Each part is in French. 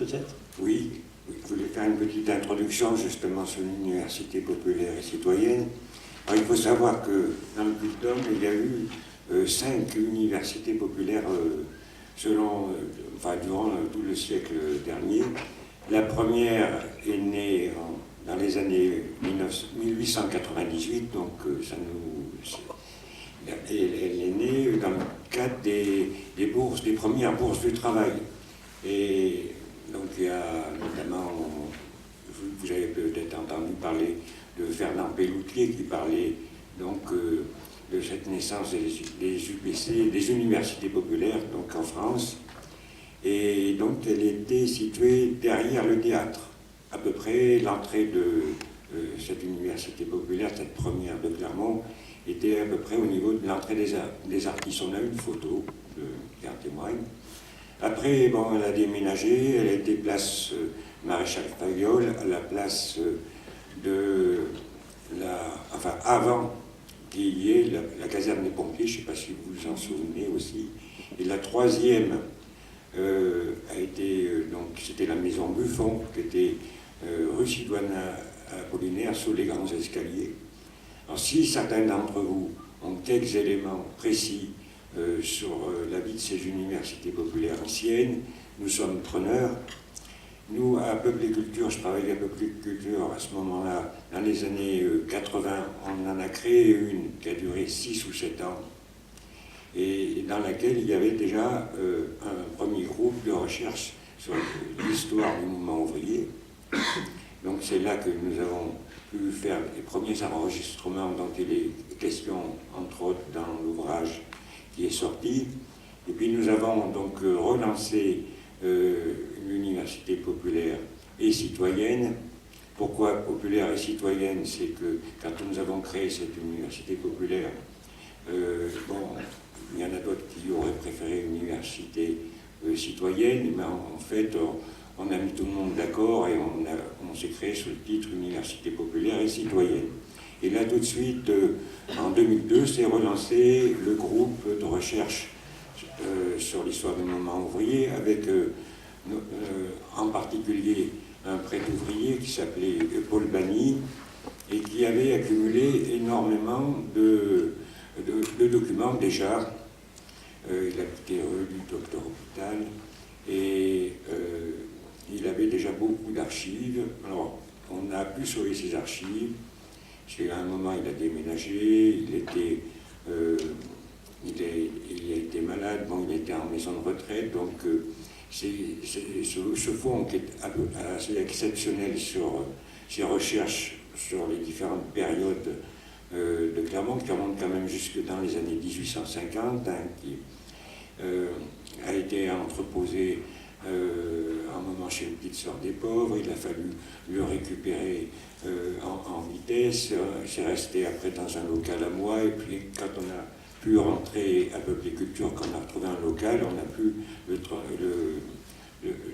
peut-être? Oui, je voulais faire une petite introduction justement sur l'université populaire et citoyenne. Alors, il faut savoir que dans le Puy-de-Dôme, il y a eu 5 universités populaires durant tout le siècle dernier. La première est née dans les années 1898, donc elle est née dans le cadre des premières bourses du travail. Et donc il y a notamment, vous avez peut-être entendu parler de Fernand Pelloutier qui parlait donc de cette naissance des UPC, des universités populaires, donc en France. Et donc elle était située derrière le théâtre. À peu près l'entrée de cette université populaire, cette première de Clermont, était à peu près au niveau de l'entrée des artistes. On a une photo qui en témoigne. Après, bon, elle a déménagé, elle a été place Maréchal Fayolle, à la place avant qu'il y ait la caserne des pompiers, je ne sais pas si vous vous en souvenez aussi. Et la troisième a été, donc c'était la maison Buffon, qui était rue Sidoine Apollinaire, sous les grands escaliers. Alors si certains d'entre vous ont quelques éléments précis sur la vie de ces universités populaires anciennes, nous sommes preneurs. Nous, à Peuple et Culture, je travaillais à Peuple et Culture à ce moment-là, dans les années 80, on en a créé une qui a duré 6 ou 7 ans, et dans laquelle il y avait déjà un premier groupe de recherche sur l'histoire du mouvement ouvrier. Donc c'est là que nous avons pu faire les premiers enregistrements dont il est question, entre autres, dans l'ouvrage qui est sorti. Et puis nous avons donc relancé une université populaire et citoyenne. Pourquoi populaire et citoyenne? C'est que quand nous avons créé cette université populaire, il y en a d'autres qui auraient préféré une université citoyenne, mais en fait, on a mis tout le monde d'accord et on s'est créé sous le titre Université populaire et citoyenne. Et là, tout de suite, en 2002, s'est relancé le groupe de recherche sur l'histoire du mouvement ouvrier, avec en particulier un prêtre ouvrier qui s'appelait Paul Bagny et qui avait accumulé énormément de documents déjà. Il habitait rue du Docteur Hôpital et il avait déjà beaucoup d'archives. Alors, on a pu sauver ces archives. À un moment, il a déménagé, il a été malade, bon, il était en maison de retraite, donc ce fonds qui est assez exceptionnel sur ses recherches sur les différentes périodes de Clermont, qui remontent quand même jusque dans les années 1850, qui a été entreposé un moment chez une petite sœur des pauvres. Il a fallu le récupérer en vitesse. C'est resté après dans un local à moi, et puis quand on a pu rentrer à Peuple et Culture, quand on a retrouvé un local, on a pu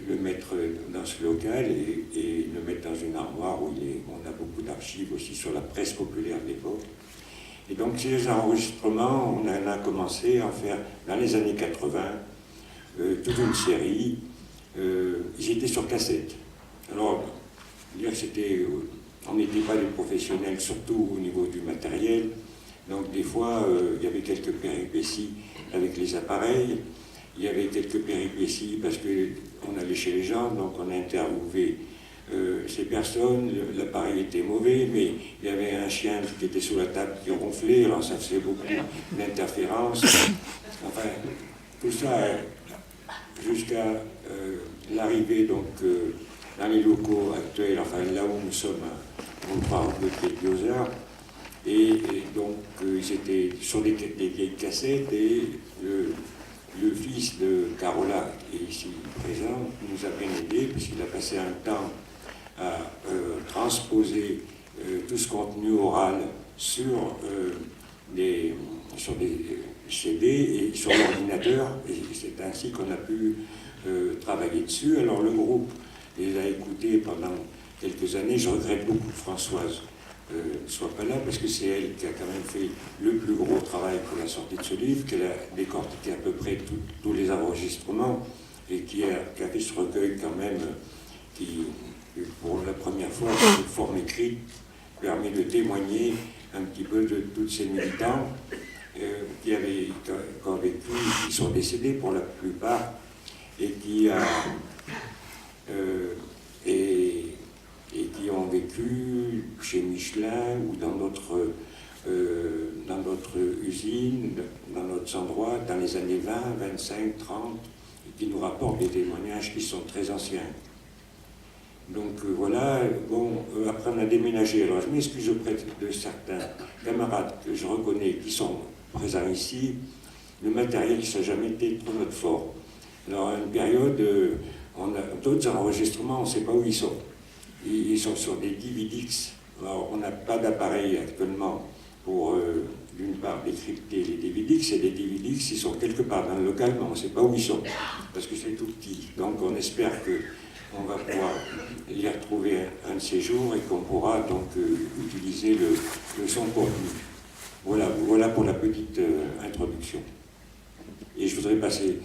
le mettre dans ce local et le mettre dans une armoire où on a beaucoup d'archives aussi sur la presse populaire de l'époque. Et donc ces enregistrements, on en a commencé à en faire dans les années 80, toute une série. Ils étaient sur cassette. Alors, on n'était pas des professionnels, surtout au niveau du matériel. Donc des fois, il y avait quelques péripéties avec les appareils. Il y avait quelques péripéties parce qu'on allait chez les gens, donc on a interviewé ces personnes. L'appareil était mauvais, mais il y avait un chien qui était sous la table qui ronflait, alors ça faisait beaucoup d'interférences. Enfin, tout ça jusqu'à l'arrivée donc dans les locaux actuels, enfin là où nous sommes, on parle de quelques heures, et donc ils étaient sur des vieilles cassettes, et le fils de Carola, qui est ici présent, nous a bien aidé, puisqu'il a passé un temps à transposer tout ce contenu oral sur des CD et sur l'ordinateur, et c'est ainsi qu'on a pu travailler dessus. Alors le groupe les a écoutés pendant quelques années. Je regrette beaucoup que Françoise ne soit pas là, parce que c'est elle qui a quand même fait le plus gros travail pour la sortie de ce livre, qu'elle a décortiqué à peu près tous les enregistrements. et qui a fait ce recueil quand même, qui, pour la première fois, sous forme écrite, permet de témoigner un petit peu de tous ces militants qui ont vécu, qui sont décédés pour la plupart, et qui ont vécu chez Michelin ou dans d'autres usines, dans d'autres endroits, dans les années 20, 25, 30, et qui nous rapportent des témoignages qui sont très anciens. Donc voilà, bon, après on a déménagé. Alors je m'excuse auprès de certains camarades que je reconnais qui sont présents ici. Le matériel, ça n'a jamais été trop notre fort. Alors à une période, on a d'autres enregistrements, on ne sait pas où ils sont. Ils sont sur des DVDX. Alors on n'a pas d'appareil actuellement pour, d'une part, décrypter les DVDX, et les DVDX, ils sont quelque part dans le local, mais on ne sait pas où ils sont, parce que c'est tout petit. Donc on espère qu'on va pouvoir les retrouver un de ces jours et qu'on pourra donc utiliser le son contenu. Voilà pour la petite introduction. Et je voudrais passer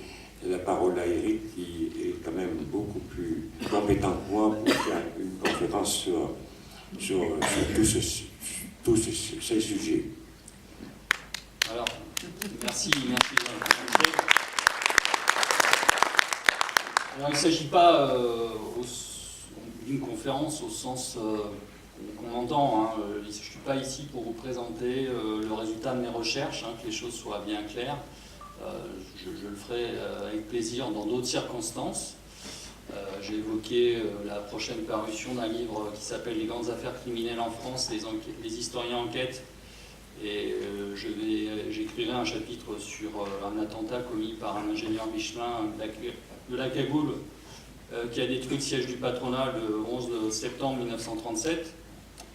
la parole à Eric, qui est quand même beaucoup plus compétent que moi pour faire une conférence sur tous ces sujets. Alors, merci. Alors, il ne s'agit pas d'une conférence au sens qu'on entend. Hein. Je ne suis pas ici pour vous présenter le résultat de mes recherches, hein, que les choses soient bien claires. Je le ferai avec plaisir dans d'autres circonstances. J'ai évoqué la prochaine parution d'un livre qui s'appelle « Les grandes affaires criminelles en France, les historiens enquêtent ». Et j'écrirai un chapitre sur un attentat commis par un ingénieur Michelin de la Cagoule qui a détruit le siège du patronat le 11 septembre 1937.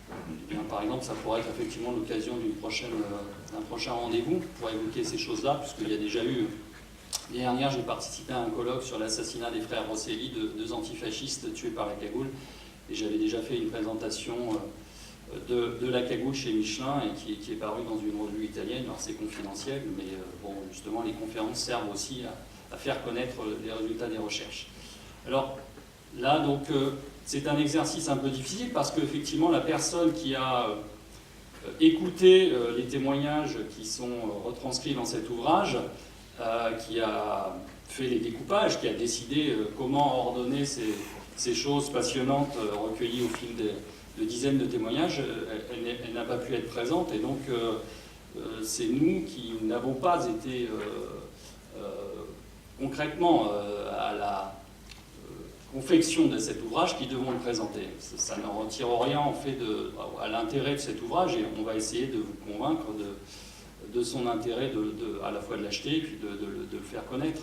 Eh bien, par exemple, ça pourrait être effectivement l'occasion d'un prochain rendez-vous pour évoquer ces choses-là, puisqu'il y a déjà eu... L'année dernière, j'ai participé à un colloque sur l'assassinat des frères Rosselli, deux antifascistes tués par la Cagoule, et j'avais déjà fait une présentation de la Cagoule chez Michelin, et qui est parue dans une revue italienne. Alors c'est confidentiel, mais bon, justement, les conférences servent aussi à faire connaître les résultats des recherches. Alors là, donc... c'est un exercice un peu difficile parce qu'effectivement, la personne qui a écouté les témoignages qui sont retranscrits dans cet ouvrage, qui a fait les découpages, qui a décidé comment ordonner ces choses passionnantes recueillies au fil de dizaines de témoignages, elle n'a pas pu être présente. Et donc, c'est nous qui n'avons pas été concrètement à la confection de cet ouvrage qui devons le présenter. Ça ne retire rien en fait à l'intérêt de cet ouvrage, et on va essayer de vous convaincre de son intérêt à la fois de l'acheter et puis de le faire connaître.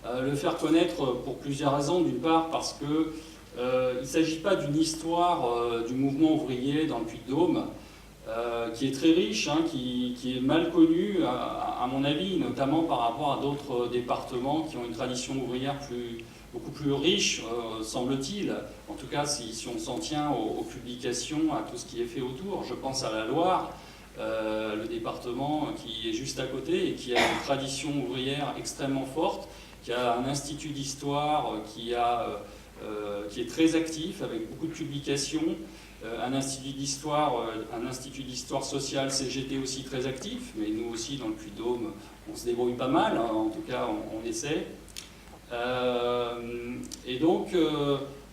Le faire connaître pour plusieurs raisons. D'une part parce que il ne s'agit pas d'une histoire du mouvement ouvrier dans le Puy-de-Dôme qui est très riche, hein, qui est mal connue à mon avis, notamment par rapport à d'autres départements qui ont une tradition ouvrière beaucoup plus riche, semble-t-il. En tout cas, si on s'en tient aux publications, à tout ce qui est fait autour. Je pense à la Loire, le département qui est juste à côté et qui a une tradition ouvrière extrêmement forte, qui a un institut d'histoire qui est très actif, avec beaucoup de publications, un institut d'histoire sociale, CGT aussi très actif, mais nous aussi, dans le Puy-de-Dôme, on se débrouille pas mal, hein, en tout cas, on essaie. Et donc,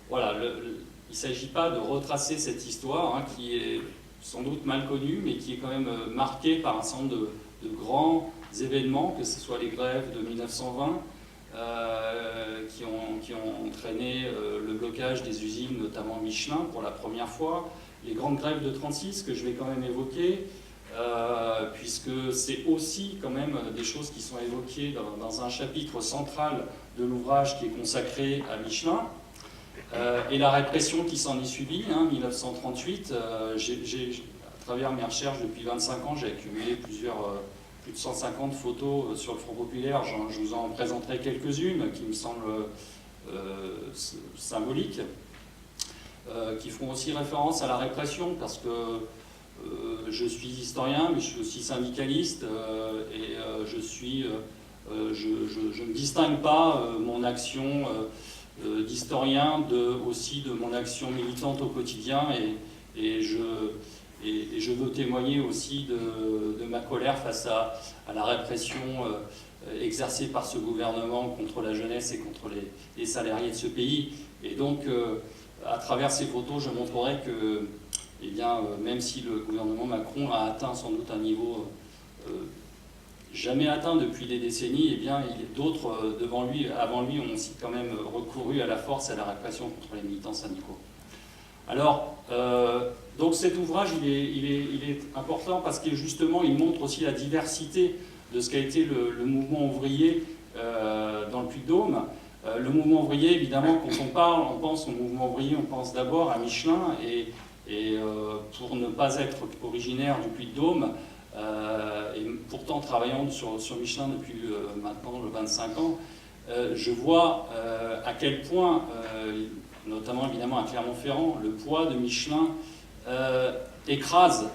voilà, il ne s'agit pas de retracer cette histoire, hein, qui est sans doute mal connue, mais qui est quand même marquée par un certain nombre de grands événements, que ce soit les grèves de 1920, qui ont entraîné le blocage des usines, notamment Michelin, pour la première fois, les grandes grèves de 1936, que je vais quand même évoquer, puisque c'est aussi quand même des choses qui sont évoquées dans un chapitre central de l'ouvrage qui est consacré à Michelin, et la répression qui s'en est suivie, 1938. À travers mes recherches depuis 25 ans, j'ai accumulé plus de 150 photos sur le Front populaire. Je vous en présenterai quelques-unes qui me semblent symboliques, qui font aussi référence à la répression, parce que je suis historien, mais je suis aussi syndicaliste, et je suis je ne distingue pas mon action d'historien aussi de mon action militante au quotidien, et je veux témoigner aussi de ma colère face à la répression exercée par ce gouvernement contre la jeunesse et contre les salariés de ce pays. Et donc, à travers ces photos, je montrerai que, eh bien, même si le gouvernement Macron a atteint sans doute un niveau jamais atteint depuis des décennies, eh bien, d'autres avant lui, ont aussi quand même recouru à la force et à la répression contre les militants syndicaux. Alors, donc cet ouvrage, il est important parce que justement, il montre aussi la diversité de ce qu'a été le mouvement ouvrier dans le Puy-de-Dôme. Le mouvement ouvrier, évidemment, quand on pense au mouvement ouvrier, on pense d'abord à Michelin, et pour ne pas être originaire du Puy-de-Dôme, et pourtant travaillant sur Michelin depuis maintenant 25 ans, je vois à quel point, notamment évidemment à Clermont-Ferrand, le poids de Michelin écrase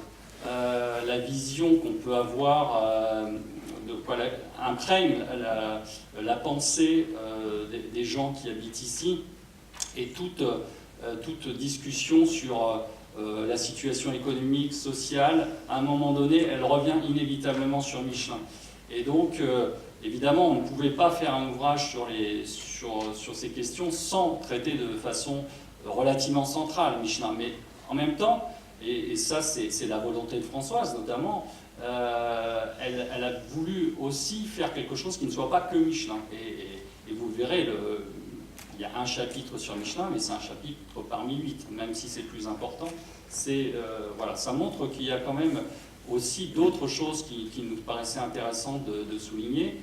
la vision qu'on peut avoir, imprègne la pensée des gens qui habitent ici, et toute discussion sur la situation économique, sociale, à un moment donné, elle revient inévitablement sur Michelin. Et donc, évidemment, on ne pouvait pas faire un ouvrage sur ces questions sans traiter de façon relativement centrale Michelin. Mais en même temps, et ça c'est la volonté de Françoise notamment, elle a voulu aussi faire quelque chose qui ne soit pas que Michelin. Et vous verrez, il y a un chapitre sur Michelin, mais c'est un chapitre parmi 8, même si c'est plus important. Voilà, ça montre qu'il y a quand même aussi d'autres choses qui nous paraissaient intéressantes de souligner.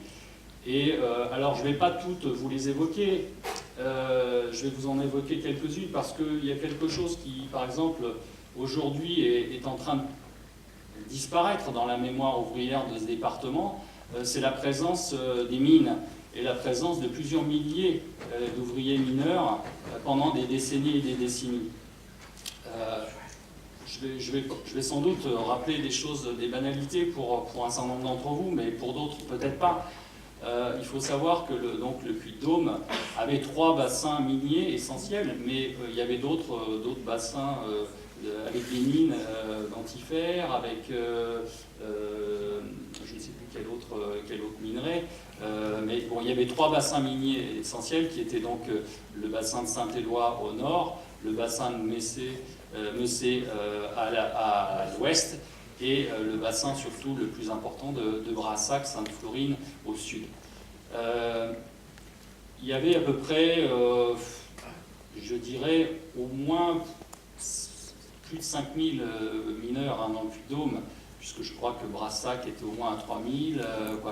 Et alors, je ne vais pas toutes vous les évoquer, je vais vous en évoquer quelques-unes, parce qu'il y a quelque chose qui, par exemple, aujourd'hui est en train de disparaître dans la mémoire ouvrière de ce département, c'est la présence des mines et la présence de plusieurs milliers d'ouvriers mineurs pendant des décennies et des décennies. Je vais sans doute rappeler des choses, des banalités pour un certain nombre d'entre vous, mais pour d'autres peut-être pas. Il faut savoir que le Puy-de-Dôme avait 3 bassins miniers essentiels, mais il y avait d'autres bassins avec des mines dentifères, avec je ne sais plus quel autre minerai, mais bon, il y avait 3 bassins miniers essentiels qui étaient donc le bassin de Saint-Éloi au nord, le bassin de Messé à l'ouest, et le bassin surtout le plus important de Brassac, Sainte-Florine au sud. Il y avait à peu près, je dirais, au moins plus de 5000 mineurs dans le Puy-de-Dôme, puisque je crois que Brassac était au moins à 3000.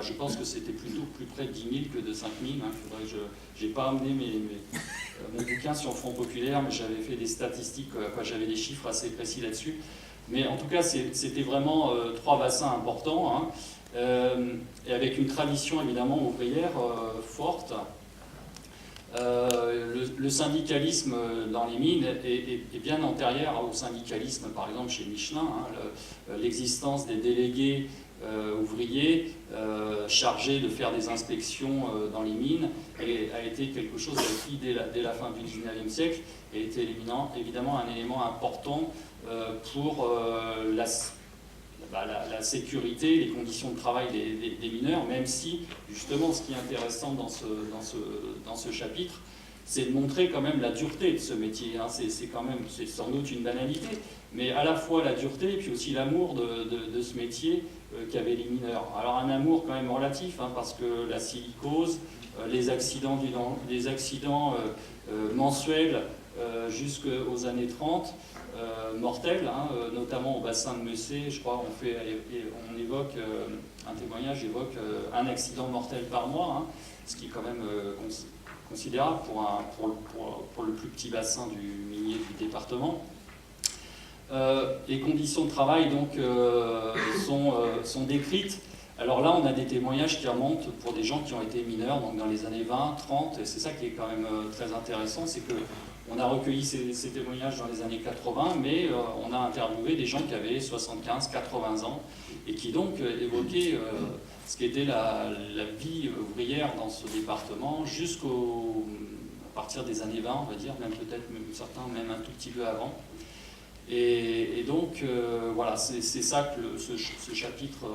Je pense que c'était plutôt plus près de 10 000 que de 5000. Je n'ai pas amené mon bouquin sur le Front Populaire, mais j'avais fait des statistiques, j'avais des chiffres assez précis là-dessus. Mais en tout cas, c'était vraiment 3 bassins importants, et avec une tradition évidemment ouvrière forte. Le syndicalisme dans les mines est bien antérieur au syndicalisme, par exemple, chez Michelin. L'existence des délégués ouvriers chargés de faire des inspections dans les mines a été quelque chose qui, dès la fin du XIXe siècle, a été évidemment un élément important pour la sécurité, les conditions de travail des mineurs, même si, justement, ce qui est intéressant dans ce chapitre, c'est de montrer quand même la dureté de ce métier. C'est sans doute une banalité, mais à la fois la dureté et puis aussi l'amour de ce métier qu'avaient les mineurs. Alors un amour quand même relatif, parce que la silicose, les accidents mensuels jusqu'aux années 30, mortels, notamment au bassin de Messé, je crois, on évoque, un témoignage évoque un accident mortel par mois, ce qui est quand même considérable pour le plus petit bassin du minier du département. Les conditions de travail donc sont décrites. Alors là, on a des témoignages qui remontent pour des gens qui ont été mineurs, donc dans les années 20, 30, et c'est ça qui est quand même très intéressant, c'est que On a recueilli ces témoignages dans les années 80, mais on a interviewé des gens qui avaient 75, 80 ans, et qui donc évoquaient ce qu'était la vie ouvrière dans ce département à partir des années 20, on va dire, même peut-être certains même un tout petit peu avant. Et donc, voilà, c'est ça que ce chapitre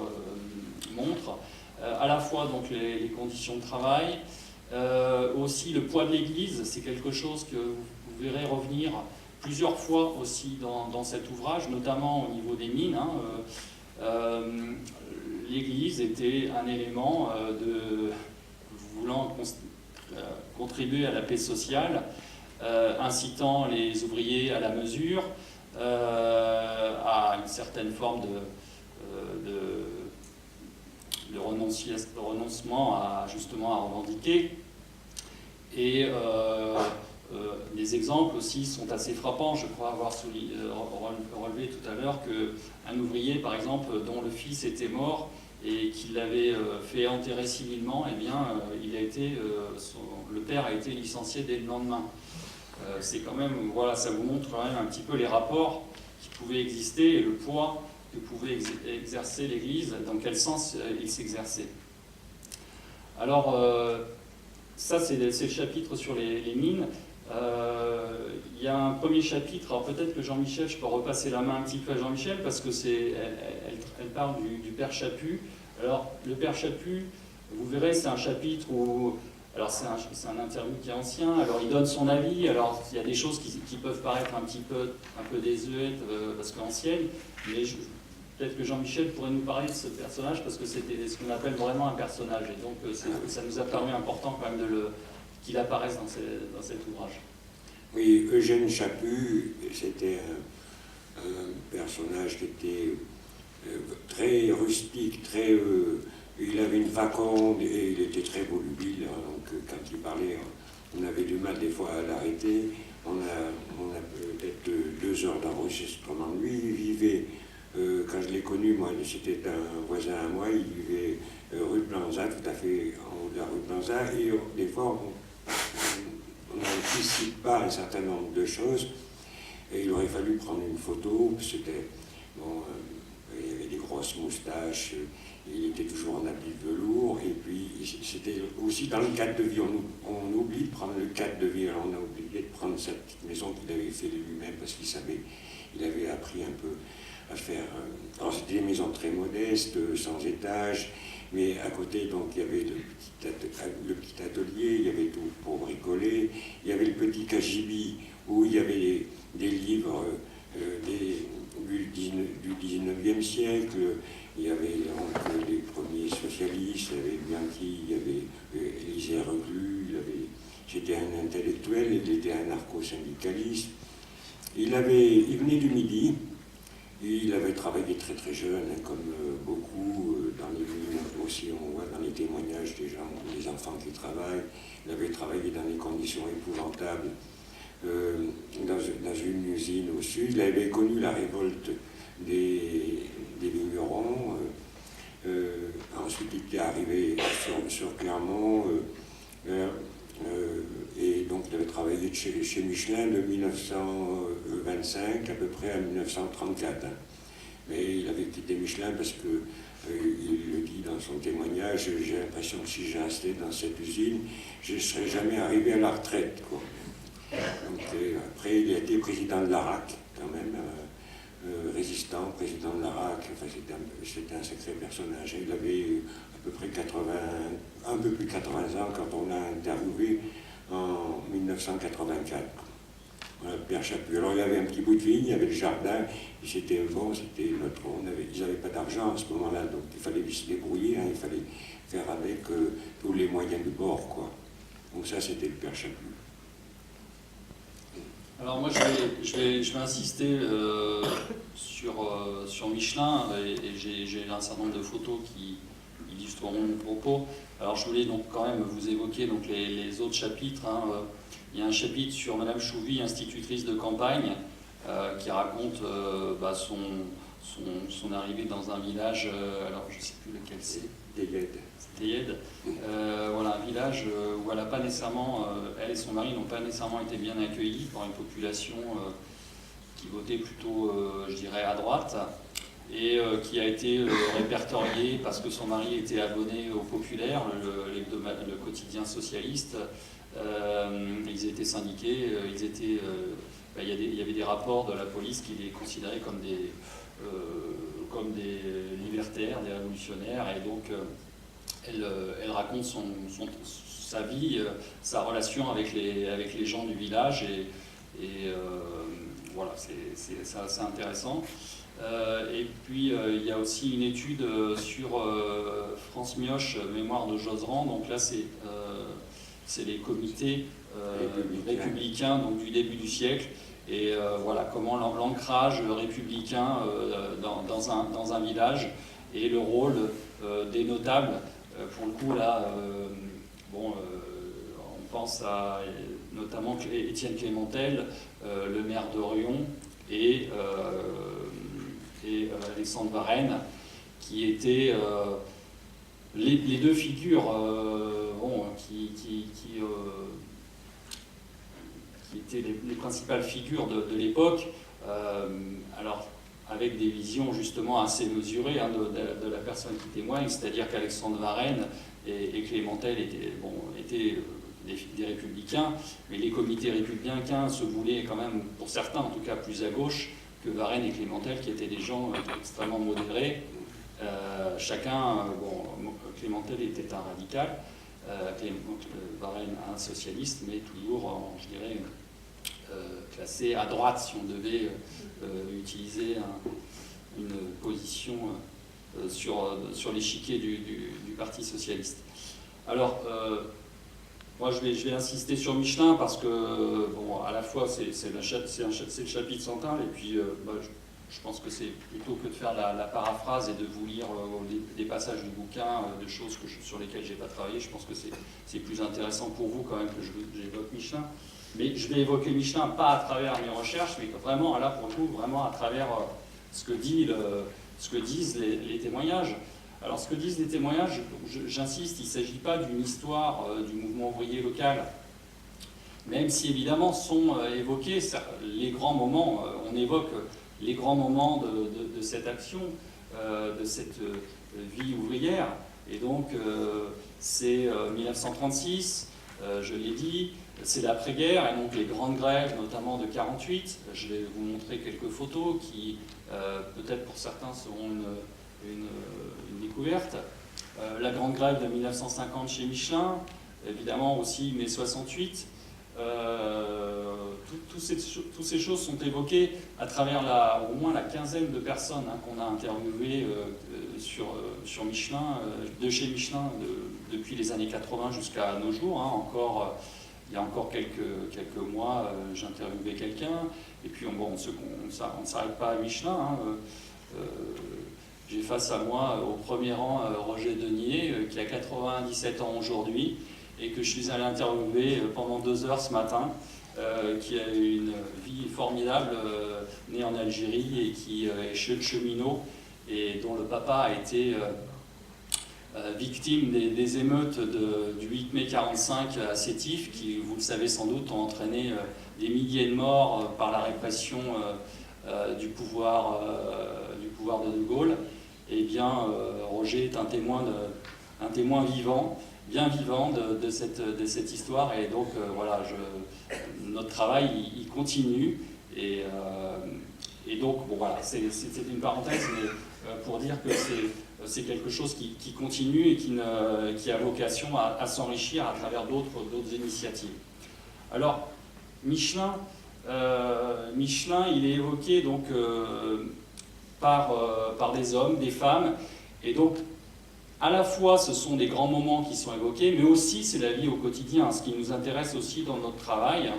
montre. À la fois donc, les conditions de travail, aussi le poids de l'Église, c'est quelque chose que vous verrez revenir plusieurs fois aussi dans cet ouvrage, notamment au niveau des mines. L'Église était un élément voulant contribuer à la paix sociale, incitant les ouvriers à la mesure, à une certaine forme de renoncement justement à revendiquer. Et les exemples aussi sont assez frappants. Je crois avoir relevé tout à l'heure qu'un ouvrier, par exemple, dont le fils était mort et qu'il l'avait fait enterrer civilement, eh bien, le père a été licencié dès le lendemain. C'est quand même, voilà, ça vous montre quand même un petit peu les rapports qui pouvaient exister et le poids que pouvait exercer l'Église, dans quel sens il s'exerçait. Alors, ça c'est le chapitre sur les mines. Il y a un premier chapitre, alors peut-être que Jean-Michel, je peux repasser la main un petit peu à Jean-Michel, parce que elle parle du père Chaput. Alors, le père Chaput, vous verrez, c'est un chapitre où... Alors c'est un interview qui est ancien, alors il donne son avis, alors il y a des choses qui peuvent paraître un peu désuètes parce qu'anciennes, mais peut-être que Jean-Michel pourrait nous parler de ce personnage parce que c'était ce qu'on appelle vraiment un personnage, et donc ça nous a paru important quand même qu'il apparaisse dans cet ouvrage. Oui, Eugène Chaput, c'était un personnage qui était très rustique, il avait une faconde et il était très volubile, donc quand il parlait, on avait du mal des fois à l'arrêter. On a peut-être 2 heures d'enregistrement. Lui, il vivait, quand je l'ai connu, moi, c'était un voisin à moi, il vivait rue Planza, tout à fait en haut de la rue Planza, et des fois, on n'anticipe pas un certain nombre de choses, et il aurait fallu prendre une photo, c'était, bon, il y avait des grosses moustaches, il était toujours en habit de velours, et puis c'était aussi dans le cadre de vie, on oublie de prendre le cadre de vie, alors on a oublié de prendre sa petite maison qu'il avait fait lui-même, parce qu'il avait appris un peu à faire, alors c'était des maisons très modestes, sans étage, mais à côté, donc, il y avait le petit atelier, il y avait tout pour bricoler, il y avait le petit cagibi, où il y avait des livres du 19e siècle. Il y avait donc les premiers socialistes, il y avait Bianchi, il y avait Élisée Reclus, c'était un intellectuel, il était anarcho-syndicaliste. Il venait du Midi, et il avait travaillé très très jeune, comme beaucoup dans les mines aussi, on voit dans les témoignages des gens, des enfants qui travaillent. Il avait travaillé dans des conditions épouvantables dans une usine au sud. Il avait connu la révolte des vignerons. Ensuite, il était arrivé sur Clermont. Et donc, il avait travaillé chez Michelin de 1925 à peu près à 1934. Mais il avait quitté Michelin parce que, il le dit dans son témoignage, j'ai l'impression que si je restais dans cette usine, je ne serais jamais arrivé à la retraite, quoi. Donc, après, il a été président de l'ARAC, quand même, résistant, président de l'ARAC. Enfin, c'était un sacré personnage. Il avait à peu près un peu plus de 80 ans quand on l'a interviewé en 1984. Voilà, Père Chaput. Alors il y avait un petit bout de vigne, il y avait le jardin, et c'était notre. Ils n'avaient pas d'argent à ce moment-là, donc il fallait se débrouiller, hein, il fallait faire avec tous les moyens de bord, quoi. Donc ça, c'était le Père Chaput. Alors moi je vais insister sur Michelin, et j'ai un certain nombre de photos qui illustreront mon propos. Alors je voulais donc quand même vous évoquer donc les autres chapitres, hein. Il y a un chapitre sur Madame Chouvy, institutrice de campagne, qui raconte son arrivée dans un village, alors je ne sais plus lequel c'est. Déguède. Théiède. Voilà, un village où elle a pas nécessairement, elle et son mari n'ont pas nécessairement été bien accueillis par une population qui votait plutôt, je dirais, à droite, et qui a été répertoriée parce que son mari était abonné au Populaire, le quotidien socialiste. Ils étaient syndiqués, il y avait des rapports de la police qui les considéraient comme des libertaires, des révolutionnaires, et donc elle raconte sa vie, sa relation avec les gens du village, et voilà, c'est assez intéressant. Et puis il y a aussi une étude sur France Mioche, Mémoire de Jozeran, donc là c'est les comités républicains donc, du début du siècle, et voilà comment l'ancrage républicain dans un village, et le rôle des notables. Pour le coup, là, on pense à notamment Étienne Clémentel, le maire de Riom, et Alexandre Varenne, qui étaient les deux figures qui étaient les principales figures de l'époque, alors avec des visions justement assez mesurées de la personne qui témoigne, c'est-à-dire qu'Alexandre Varenne et Clémentel étaient des républicains, mais les comités républicains se voulaient quand même, pour certains en tout cas, plus à gauche que Varenne et Clémentel, qui étaient des gens extrêmement modérés. Clémentel était un radical, Varenne un socialiste, mais toujours, je dirais, classé à droite, si on devait utiliser une position sur l'échiquier du Parti socialiste. Alors, moi je vais insister sur Michelin parce que, à la fois c'est le chapitre central, et puis je pense que c'est plutôt que de faire la paraphrase et de vous lire des passages du bouquin, de choses sur lesquelles je n'ai pas travaillé. Je pense que c'est plus intéressant pour vous quand même que j'évoque Michelin. Mais je vais évoquer Michelin pas à travers mes recherches, mais vraiment, là pour le coup, vraiment à travers ce que disent les témoignages. Alors ce que disent les témoignages, j'insiste, il ne s'agit pas d'une histoire du mouvement ouvrier local, même si évidemment sont évoqués les grands moments, on évoque les grands moments de cette action, de cette vie ouvrière. Et donc c'est 1936, je l'ai dit, c'est l'après-guerre, et donc les grandes grèves, notamment de 48. Je vais vous montrer quelques photos qui, peut-être pour certains, seront une découverte. La grande grève de 1950 chez Michelin, évidemment aussi mai 68. Toutes ces choses sont évoquées à travers au moins la quinzaine de personnes qu'on a interviewées sur Michelin, de chez Michelin, depuis les années 80 jusqu'à nos jours. Il y a encore quelques mois, j'interviewais quelqu'un, et puis on ne s'arrête pas à Michelin. J'ai face à moi, au premier rang, Roger Denier, qui a 97 ans aujourd'hui, et que je suis allé interviewer pendant 2 heures ce matin, qui a eu une vie formidable, né en Algérie, et qui est cheminot, et dont le papa a été victime des émeutes du 8 mai 45 à Sétif, qui, vous le savez sans doute, ont entraîné des milliers de morts par la répression du pouvoir de Gaulle. Eh bien, Roger est un témoin vivant, bien vivant de cette histoire, et donc voilà, notre travail il continue, et donc voilà, c'était une parenthèse, mais pour dire que c'est quelque chose qui continue et qui a vocation à s'enrichir à travers d'autres initiatives. Alors, Michelin, il est évoqué donc par des hommes, des femmes, et donc à la fois ce sont des grands moments qui sont évoqués, mais aussi c'est la vie au quotidien. Ce qui nous intéresse aussi dans notre travail,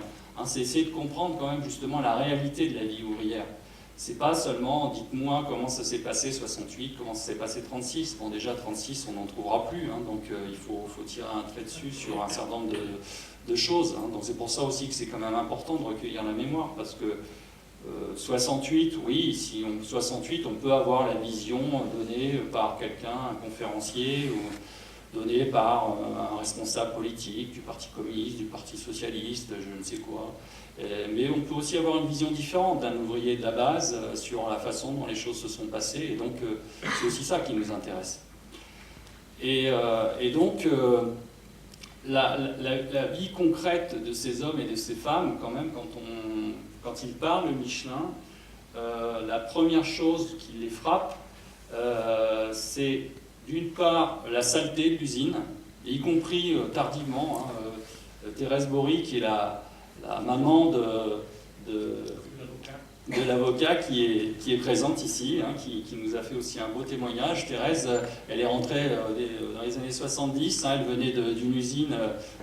c'est essayer de comprendre quand même justement la réalité de la vie ouvrière. C'est pas seulement, dites-moi comment ça s'est passé 68, comment ça s'est passé 36. Bon, déjà 36, on n'en trouvera plus, donc il faut tirer un trait dessus sur un certain nombre de choses. Donc c'est pour ça aussi que c'est quand même important de recueillir la mémoire, parce que 68, oui, 68, on peut avoir la vision donnée par quelqu'un, un conférencier donnée par un responsable politique du Parti communiste, du Parti socialiste, je ne sais quoi. Mais on peut aussi avoir une vision différente d'un ouvrier de la base sur la façon dont les choses se sont passées, et donc c'est aussi ça qui nous intéresse. Et donc, la vie concrète de ces hommes et de ces femmes, quand même, quand ils parlent Michelin, la première chose qui les frappe, c'est d'une part la saleté de l'usine, y compris tardivement. Thérèse Bory, qui est la maman de l'avocat qui est présente ici, qui nous a fait aussi un beau témoignage. Thérèse, elle est rentrée dans les années 70, elle venait d'une usine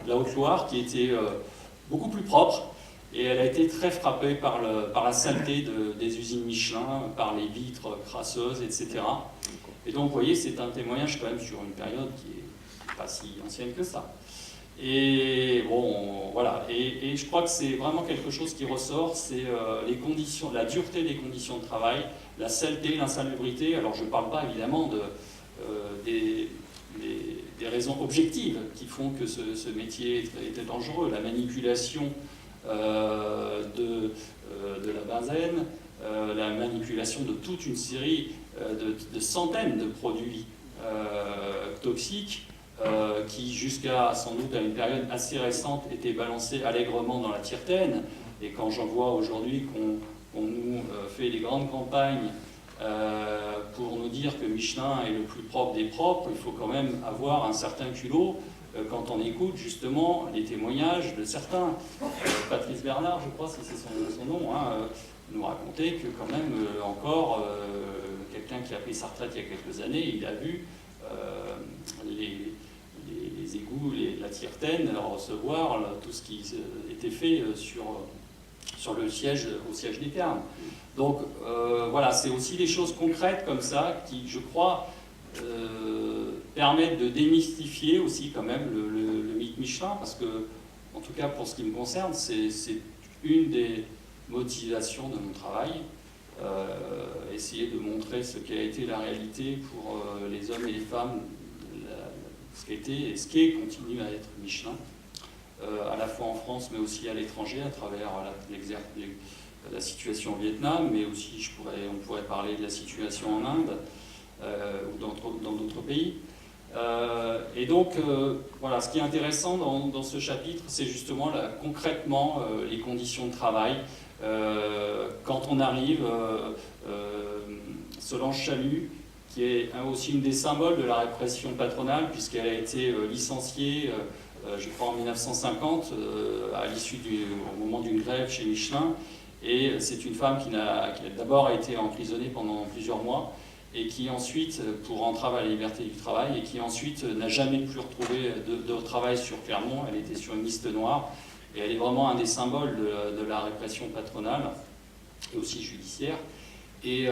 de la Haute-Loire qui était beaucoup plus propre, et elle a été très frappée par la saleté des usines Michelin, par les vitres crasseuses, etc. Et donc, vous voyez, c'est un témoignage quand même sur une période qui n'est pas si ancienne que ça. Et bon, voilà. Et je crois que c'est vraiment quelque chose qui ressort, c'est les conditions, la dureté des conditions de travail, la saleté, l'insalubrité. Alors, je ne parle pas évidemment des raisons objectives qui font que ce métier était dangereux. La manipulation de la benzène, la manipulation de toute une série de centaines de produits toxiques qui, jusqu'à sans doute à une période assez récente, étaient balancés allègrement dans la tire-taine. Et quand j'en vois aujourd'hui qu'on nous fait des grandes campagnes pour nous dire que Michelin est le plus propre des propres, il faut quand même avoir un certain culot quand on écoute justement les témoignages de certains. Patrice Bernard, je crois, si c'est son nom, nous racontait que quand même encore quelqu'un qui a pris sa retraite il y a quelques années, il a vu les égouts, la tire-taine recevoir tout ce qui était fait sur le siège, au siège des Ternes. Donc voilà, c'est aussi des choses concrètes comme ça qui, je crois, permettent de démystifier aussi quand même le mythe Michelin, parce que, en tout cas pour ce qui me concerne, c'est une des motivations de mon travail, essayer de montrer ce qu'a été la réalité pour les hommes et les femmes, ce qu'a été et ce qui continue à être Michelin, à la fois en France mais aussi à l'étranger, à travers la situation au Vietnam, mais aussi on pourrait parler de la situation en Inde ou dans d'autres pays. Et donc, voilà, ce qui est intéressant dans ce chapitre, c'est justement concrètement les conditions de travail. Quand on arrive, Solange Chalut, qui est aussi une des symboles de la répression patronale, puisqu'elle a été licenciée, je crois, en 1950, au moment d'une grève chez Michelin. Et c'est une femme qui a d'abord été emprisonnée pendant plusieurs mois, et qui ensuite, pour entrave à la liberté du travail, et qui ensuite n'a jamais pu retrouver de travail sur Clermont. Elle était sur une liste noire, et elle est vraiment un des symboles de la répression patronale, et aussi judiciaire. Et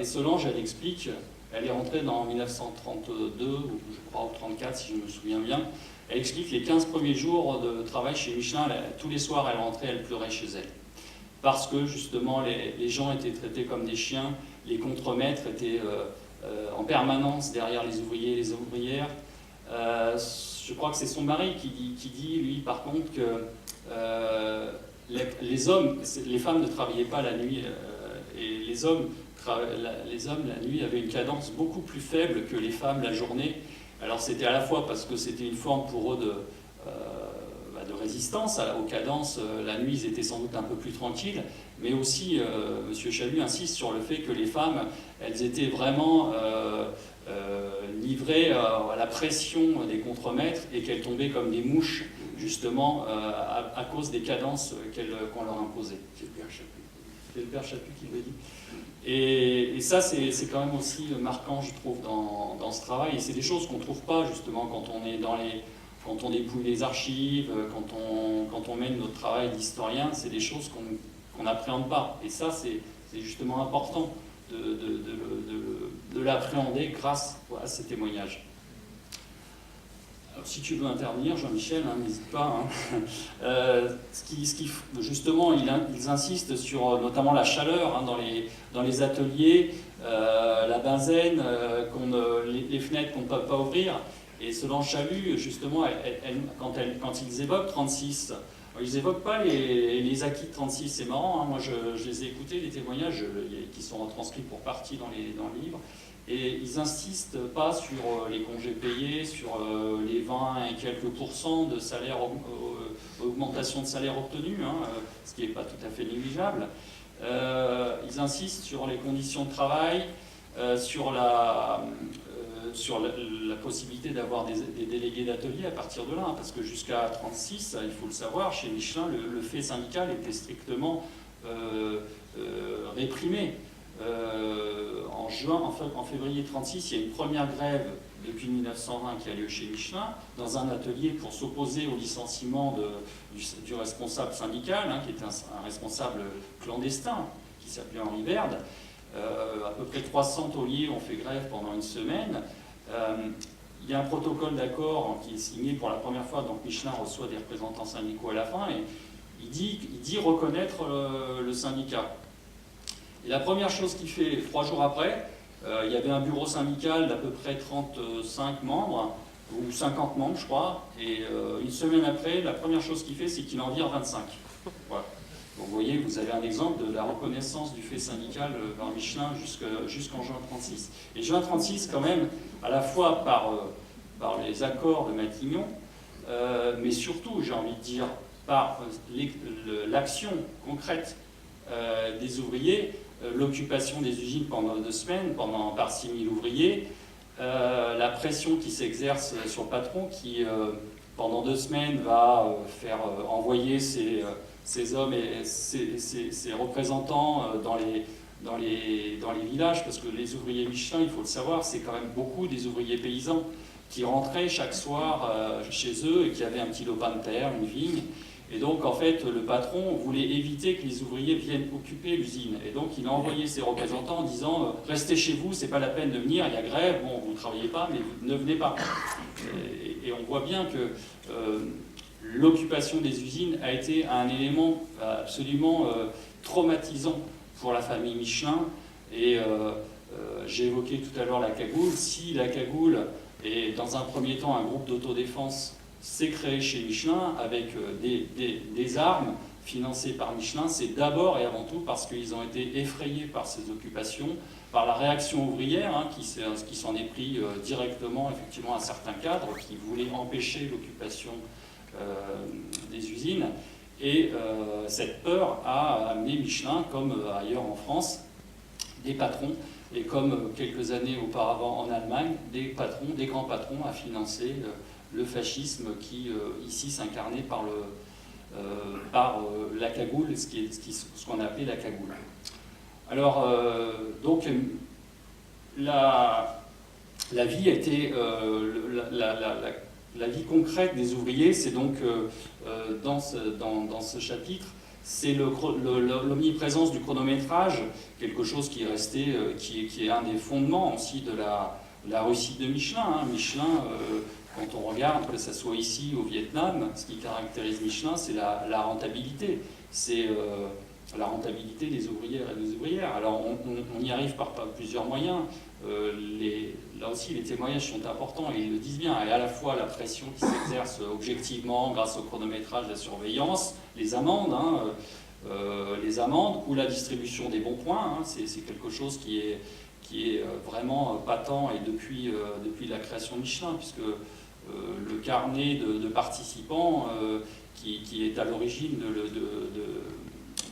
Solange, elle explique, elle est rentrée en 1932, ou je crois, ou 1934, si je me souviens bien. Elle explique les 15 premiers jours de travail chez Michelin, tous les soirs, elle rentrait, elle pleurait chez elle. Parce que, justement, les gens étaient traités comme des chiens, les contremaîtres étaient en permanence derrière les ouvriers et les ouvrières. Je crois que c'est son mari qui dit, lui, par contre, que les femmes ne travaillaient pas la nuit, et les hommes, la nuit, avaient une cadence beaucoup plus faible que les femmes la journée. Alors c'était à la fois parce que c'était une forme pour eux de résistance aux cadences. La nuit, ils étaient sans doute un peu plus tranquilles, mais aussi, M. Chalut insiste sur le fait que les femmes, elles étaient vraiment livrées à la pression des contremaîtres, et qu'elles tombaient comme des mouches, justement, à cause des cadences qu'on leur imposait. C'est le père Chaput qui le dit. Et ça, c'est quand même aussi marquant, je trouve, dans ce travail. Et c'est des choses qu'on ne trouve pas, justement, quand on dépouille les archives, quand on mène notre travail d'historien. C'est des choses qu'on n'appréhende pas. Et ça, c'est justement important de l'appréhender grâce à ces témoignages. Alors, si tu veux intervenir, Jean-Michel, n'hésite pas. Justement, ils insistent sur notamment la chaleur dans les ateliers, la benzène, les fenêtres qu'on ne peut pas ouvrir. Et Solange Chalut, justement, quand ils évoquent 36, ils n'évoquent pas les acquis de 36, c'est marrant, hein, moi je les ai écoutés, les témoignages qui sont retranscrits pour partie dans le livre, et ils n'insistent pas sur les congés payés, sur les 20 et quelques pourcents de salaire, augmentation de salaire obtenue, hein, ce qui n'est pas tout à fait négligeable. Ils insistent sur les conditions de travail, sur la possibilité d'avoir des délégués d'atelier à partir de là, hein, parce que jusqu'à 36, il faut le savoir, chez Michelin, le fait syndical était strictement réprimé. En février 36, il y a une première grève depuis 1920 qui a lieu chez Michelin, dans un atelier pour s'opposer au licenciement du responsable syndical, hein, qui était un responsable clandestin, qui s'appelait Henri Verde. À peu près 300 tauliers ont fait grève pendant une semaine. Il y a un protocole d'accord qui est signé pour la première fois, donc Michelin reçoit des représentants syndicaux à la fin, et il dit reconnaître le syndicat. Et la première chose qu'il fait 3 jours après, il y avait un bureau syndical d'à peu près 35 membres, ou 50 membres je crois, et une semaine après, la première chose qu'il fait, c'est qu'il en vire 25. Voilà. Donc vous voyez, vous avez un exemple de la reconnaissance du fait syndical par Michelin jusqu'en juin 36. Et juin 36, quand même, à la fois par les accords de Matignon, mais surtout, j'ai envie de dire, par l'action concrète des ouvriers, l'occupation des usines pendant 2 semaines, par 6 000 ouvriers, la pression qui s'exerce sur le patron qui, pendant 2 semaines, va faire envoyer ses hommes et ses représentants dans les villages, parce que les ouvriers Michelin, il faut le savoir, c'est quand même beaucoup des ouvriers paysans qui rentraient chaque soir chez eux et qui avaient un petit lopin de terre, une vigne. Et donc, en fait, le patron voulait éviter que les ouvriers viennent occuper l'usine. Et donc, il a envoyé ses représentants en disant « Restez chez vous, c'est pas la peine de venir, il y a grève, bon, vous ne travaillez pas, mais ne venez pas. » Et on voit bien que l'occupation des usines a été un élément absolument traumatisant pour la famille Michelin. Et j'ai évoqué tout à l'heure la cagoule. Si la cagoule est dans un premier temps un groupe d'autodéfense, c'est créé chez Michelin avec des armes financées par Michelin, c'est d'abord et avant tout parce qu'ils ont été effrayés par ces occupations, par la réaction ouvrière, hein, qui s'en est pris directement effectivement à certains cadres qui voulaient empêcher l'occupation des usines. Et cette peur a amené Michelin, comme ailleurs en France, des patrons, et comme quelques années auparavant en Allemagne, des grands patrons à financer le fascisme qui ici s'incarnait par la cagoule, ce qu'on appelait la cagoule. Alors, donc, la vie était la vie concrète des ouvriers, c'est donc dans ce chapitre, c'est l'omniprésence du chronométrage, quelque chose qui est resté, qui est un des fondements aussi de la réussite de Michelin. Hein. Michelin, quand on regarde, que ce soit ici au Vietnam, ce qui caractérise Michelin, c'est la rentabilité. C'est la rentabilité des ouvrières et des ouvrières. Alors on y arrive par plusieurs moyens. Là aussi, les témoignages sont importants et ils le disent bien. Et à la fois la pression qui s'exerce objectivement grâce au chronométrage, la surveillance, les amendes, ou la distribution des bons points. Hein, c'est quelque chose qui est vraiment patent et depuis la création de Michelin, puisque le carnet de participants qui est à l'origine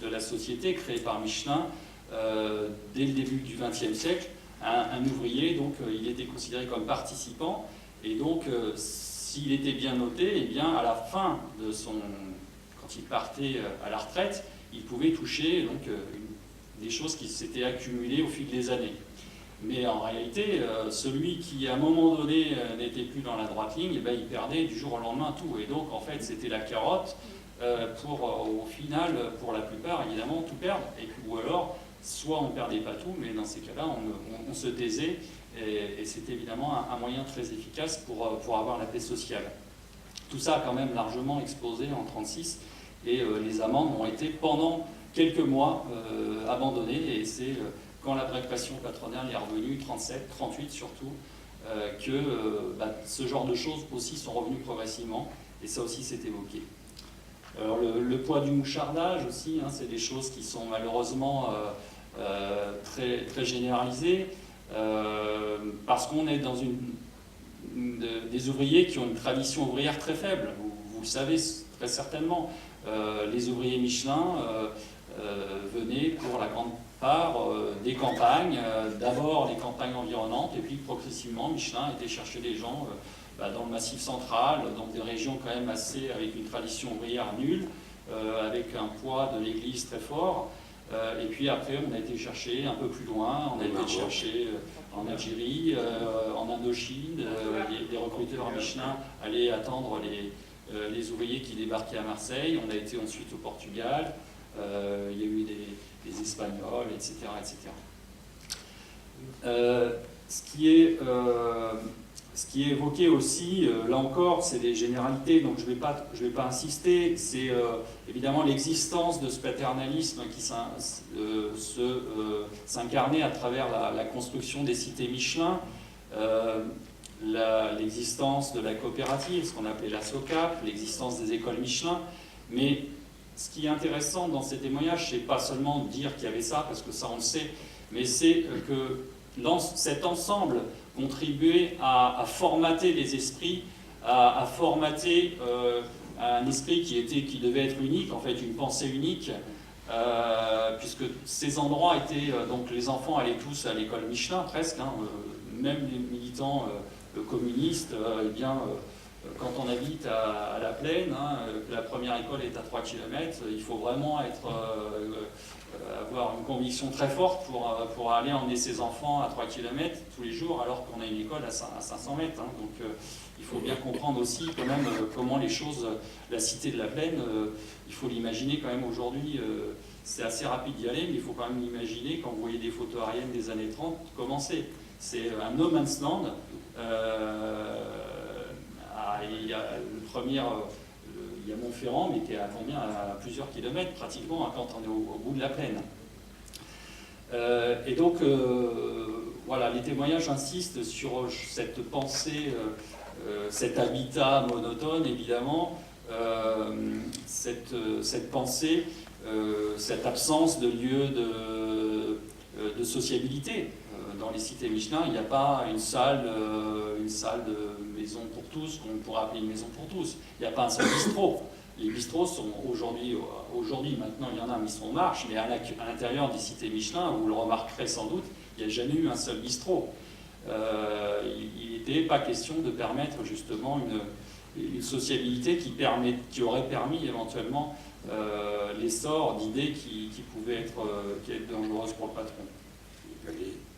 de la société créée par Michelin dès le début du XXe siècle, un ouvrier, donc il était considéré comme participant, et donc s'il était bien noté, eh bien à la fin de quand il partait à la retraite, il pouvait toucher donc des choses qui s'étaient accumulées au fil des années. Mais en réalité, celui qui à un moment donné n'était plus dans la droite ligne, eh bien, il perdait du jour au lendemain tout. Et donc en fait c'était la carotte pour au final, pour la plupart évidemment, tout perdre. Ou alors, soit on ne perdait pas tout, mais dans ces cas-là on se taisait. Et c'était évidemment un moyen très efficace pour avoir la paix sociale. Tout ça a quand même largement explosé en 1936 et les amendes ont été pendant quelques mois abandonnées, et c'est quand la répression patronale est revenue, 37, 38 surtout, ce genre de choses aussi sont revenues progressivement, et ça aussi c'est évoqué. Alors le poids du mouchardage aussi, hein, c'est des choses qui sont malheureusement très, très généralisées, parce qu'on est dans des ouvriers qui ont une tradition ouvrière très faible. Vous le savez très certainement. Les ouvriers Michelin venaient pour la grande part des campagnes, d'abord les campagnes environnantes, et puis progressivement Michelin était chercher des gens dans le Massif central, donc des régions quand même assez avec une tradition ouvrière nulle, avec un poids de l'Église très fort. Et puis après, on a été chercher un peu plus loin, on a été chercher en Algérie, en Indochine, les recruteurs Michelin allaient attendre les ouvriers qui débarquaient à Marseille. On a été ensuite au Portugal, il y a eu des Espagnols, etc. etc. Ce qui est évoqué aussi, là encore, c'est des généralités, donc je ne vais pas insister, c'est évidemment l'existence de ce paternalisme qui s'incarnait à travers la construction des cités Michelin, l'existence de la coopérative, ce qu'on appelait la SOCAP, l'existence des écoles Michelin, mais ce qui est intéressant dans ces témoignages, c'est pas seulement de dire qu'il y avait ça, parce que ça on le sait, mais c'est que cet ensemble contribuait à formater les esprits, à formater un esprit qui devait être unique, en fait une pensée unique, puisque ces endroits étaient, donc les enfants allaient tous à l'école Michelin presque, hein, même les militants communistes, quand on habite à la Plaine, hein, la première école est à 3 km, il faut vraiment avoir une conviction très forte pour aller emmener ses enfants à 3 km tous les jours, alors qu'on a une école à 500 mètres. Hein. Donc il faut bien comprendre aussi quand même comment les choses, la cité de la Plaine, il faut l'imaginer quand même aujourd'hui, c'est assez rapide d'y aller, mais il faut quand même l'imaginer quand vous voyez des photos aériennes des années 30, comment c'est. C'est un no man's land. Il y a Montferrand, mais qui est à combien? À plusieurs kilomètres pratiquement, hein, quand on est au bout de la plaine. Et donc, voilà, les témoignages insistent sur cette pensée, cet habitat monotone, évidemment, cette pensée, cette absence de lieu de sociabilité. Dans les cités Michelin, il n'y a pas une salle de maison pour tous, qu'on pourrait appeler une maison pour tous. Il n'y a pas un seul bistrot. Les bistrots sont aujourd'hui, maintenant il y en a, mais ils sont en marche, mais à l'intérieur des cités Michelin, vous le remarquerez sans doute, il n'y a jamais eu un seul bistrot. Il n'était pas question de permettre justement une sociabilité qui aurait permis éventuellement l'essor d'idées qui pouvaient être dangereuses pour le patron.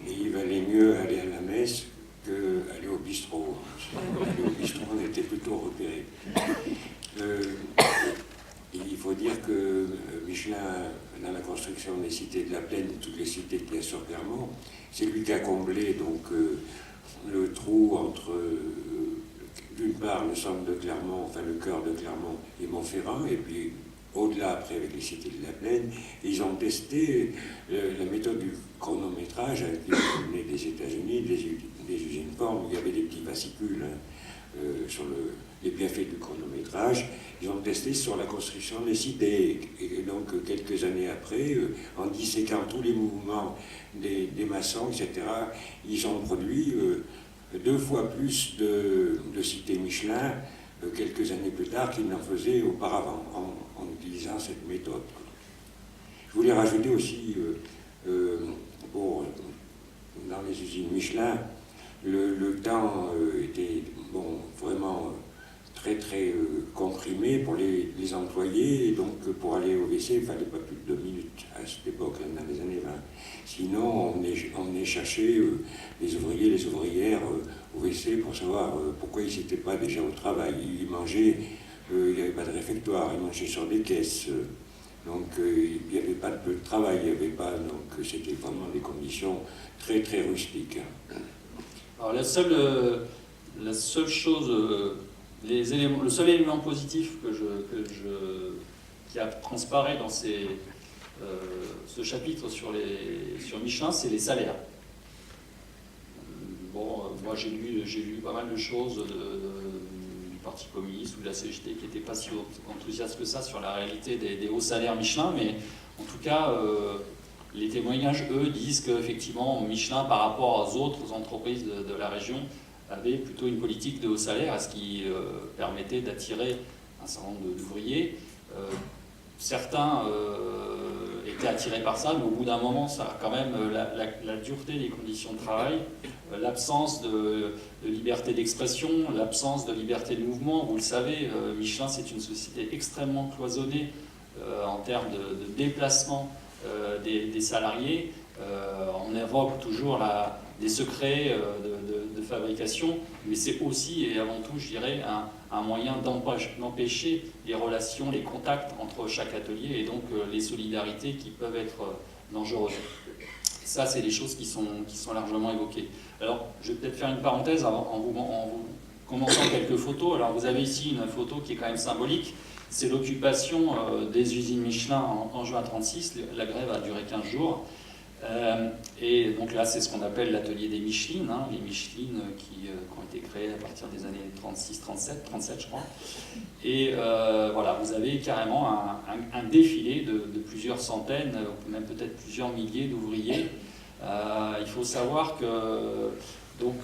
Il valait mieux aller à la messe qu'aller au bistrot. Aller au bistrot, on était plutôt repérés. Il faut dire que Michelin, dans la construction des cités de la Plaine, de toutes les cités qu'il y a sur Clermont, c'est lui qui a comblé donc, le trou entre, d'une part, le centre de Clermont, enfin le cœur de Clermont et Montferrand, et puis au-delà, après, avec les cités de la Plaine, ils ont testé la méthode du chronométrage qui venait des États-Unis, des usines formes, où il y avait des petits fascicules sur les bienfaits du chronométrage. Ils ont testé sur la construction des cités. Et donc, quelques années après, en disséquant tous les mouvements des maçons, etc., ils ont produit 2 fois plus de cités Michelin quelques années plus tard qu'ils n'en faisaient auparavant, en utilisant cette méthode. Je voulais rajouter aussi, dans les usines Michelin, le temps était vraiment très très comprimé pour les employés, et donc pour aller au WC, il ne fallait pas plus de 2 minutes à cette époque, dans les années 20. Sinon, on venait chercher les ouvriers, les ouvrières au WC pour savoir pourquoi ils n'étaient pas déjà au travail. Ils mangeaient, il n'y avait pas de réfectoire, ils mangeaient sur des caisses. Donc il n'y avait pas de travail, il n'y avait pas, donc c'était vraiment des conditions très très rustiques. Alors la seule chose, le seul élément positif qui transparaît dans ce chapitre sur Michelin, c'est les salaires. Moi j'ai lu pas mal de choses du Parti communiste ou de la CGT qui n'étaient pas si enthousiastes que ça sur la réalité des hauts salaires Michelin, mais en tout cas, les témoignages, eux, disent qu'effectivement, Michelin, par rapport aux autres entreprises de la région, avait plutôt une politique de haut salaire, ce qui permettait d'attirer un certain nombre d'ouvriers. Certains étaient attirés par ça, mais au bout d'un moment, ça a quand même la dureté des conditions de travail, l'absence de liberté d'expression, l'absence de liberté de mouvement. Vous le savez, Michelin, c'est une société extrêmement cloisonnée en termes de déplacement des salariés. On évoque toujours des secrets de fabrication, mais c'est aussi et avant tout, je dirais, un moyen d'empêcher les relations, les contacts entre chaque atelier et donc les solidarités qui peuvent être dangereuses. Ça, c'est des choses qui sont largement évoquées. Alors, je vais peut-être faire une parenthèse en vous commentant quelques photos. Alors, vous avez ici une photo qui est quand même symbolique. C'est l'occupation des usines Michelin en juin 1936. La grève a duré 15 jours. Et donc là, c'est ce qu'on appelle l'atelier des Michelines, hein, les Michelines qui ont été créées à partir des années 37 je crois. Et voilà, vous avez carrément un défilé de plusieurs centaines, même peut-être plusieurs milliers d'ouvriers. Il faut savoir que donc,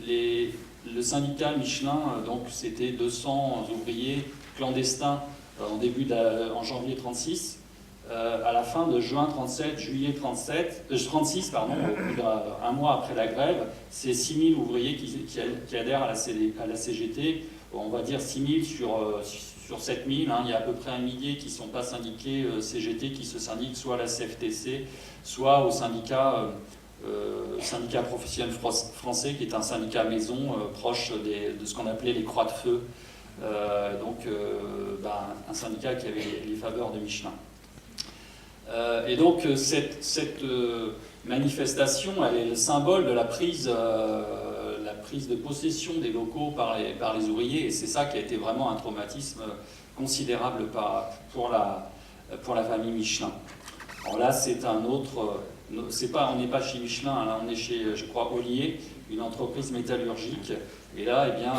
le syndicat Michelin, donc c'était 200 ouvriers clandestins en janvier 1936. À la fin de juin 37, juillet 36, pardon, un mois après la grève, c'est 6000 ouvriers qui adhèrent à la CGT. On va dire 6000 sur 7000. Hein, il y a à peu près un millier qui ne sont pas syndiqués CGT, qui se syndiquent soit à la CFTC, soit au syndicat professionnel français, qui est un syndicat maison proche de ce qu'on appelait les Croix de Feu. Un syndicat qui avait les faveurs de Michelin. Et donc cette manifestation, elle est le symbole de la prise de possession des locaux par les ouvriers, et c'est ça qui a été vraiment un traumatisme considérable pour la famille Michelin. Alors là, c'est un autre... on n'est pas chez Michelin, là on est chez, je crois, Ollier, une entreprise métallurgique. Et là, eh bien,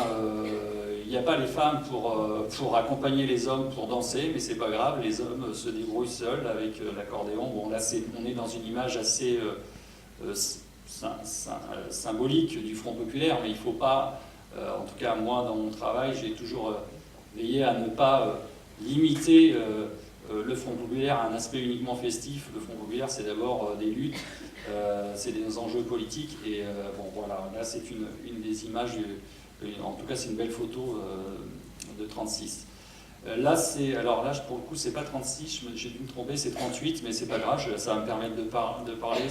il n'y a pas les femmes pour accompagner les hommes pour danser, mais c'est pas grave, les hommes se débrouillent seuls avec l'accordéon. Bon, là, on est dans une image assez symbolique du Front populaire, mais il ne faut pas, en tout cas moi dans mon travail, j'ai toujours veillé à ne pas limiter le Front populaire à un aspect uniquement festif. Le Front populaire, c'est d'abord des luttes, c'est des enjeux politiques, et bon voilà, là c'est une des images, en tout cas c'est une belle photo de 36. Là, pour le coup, c'est pas 36, j'ai dû me tromper, c'est 38, mais c'est pas grave, ça va me permettre de parler.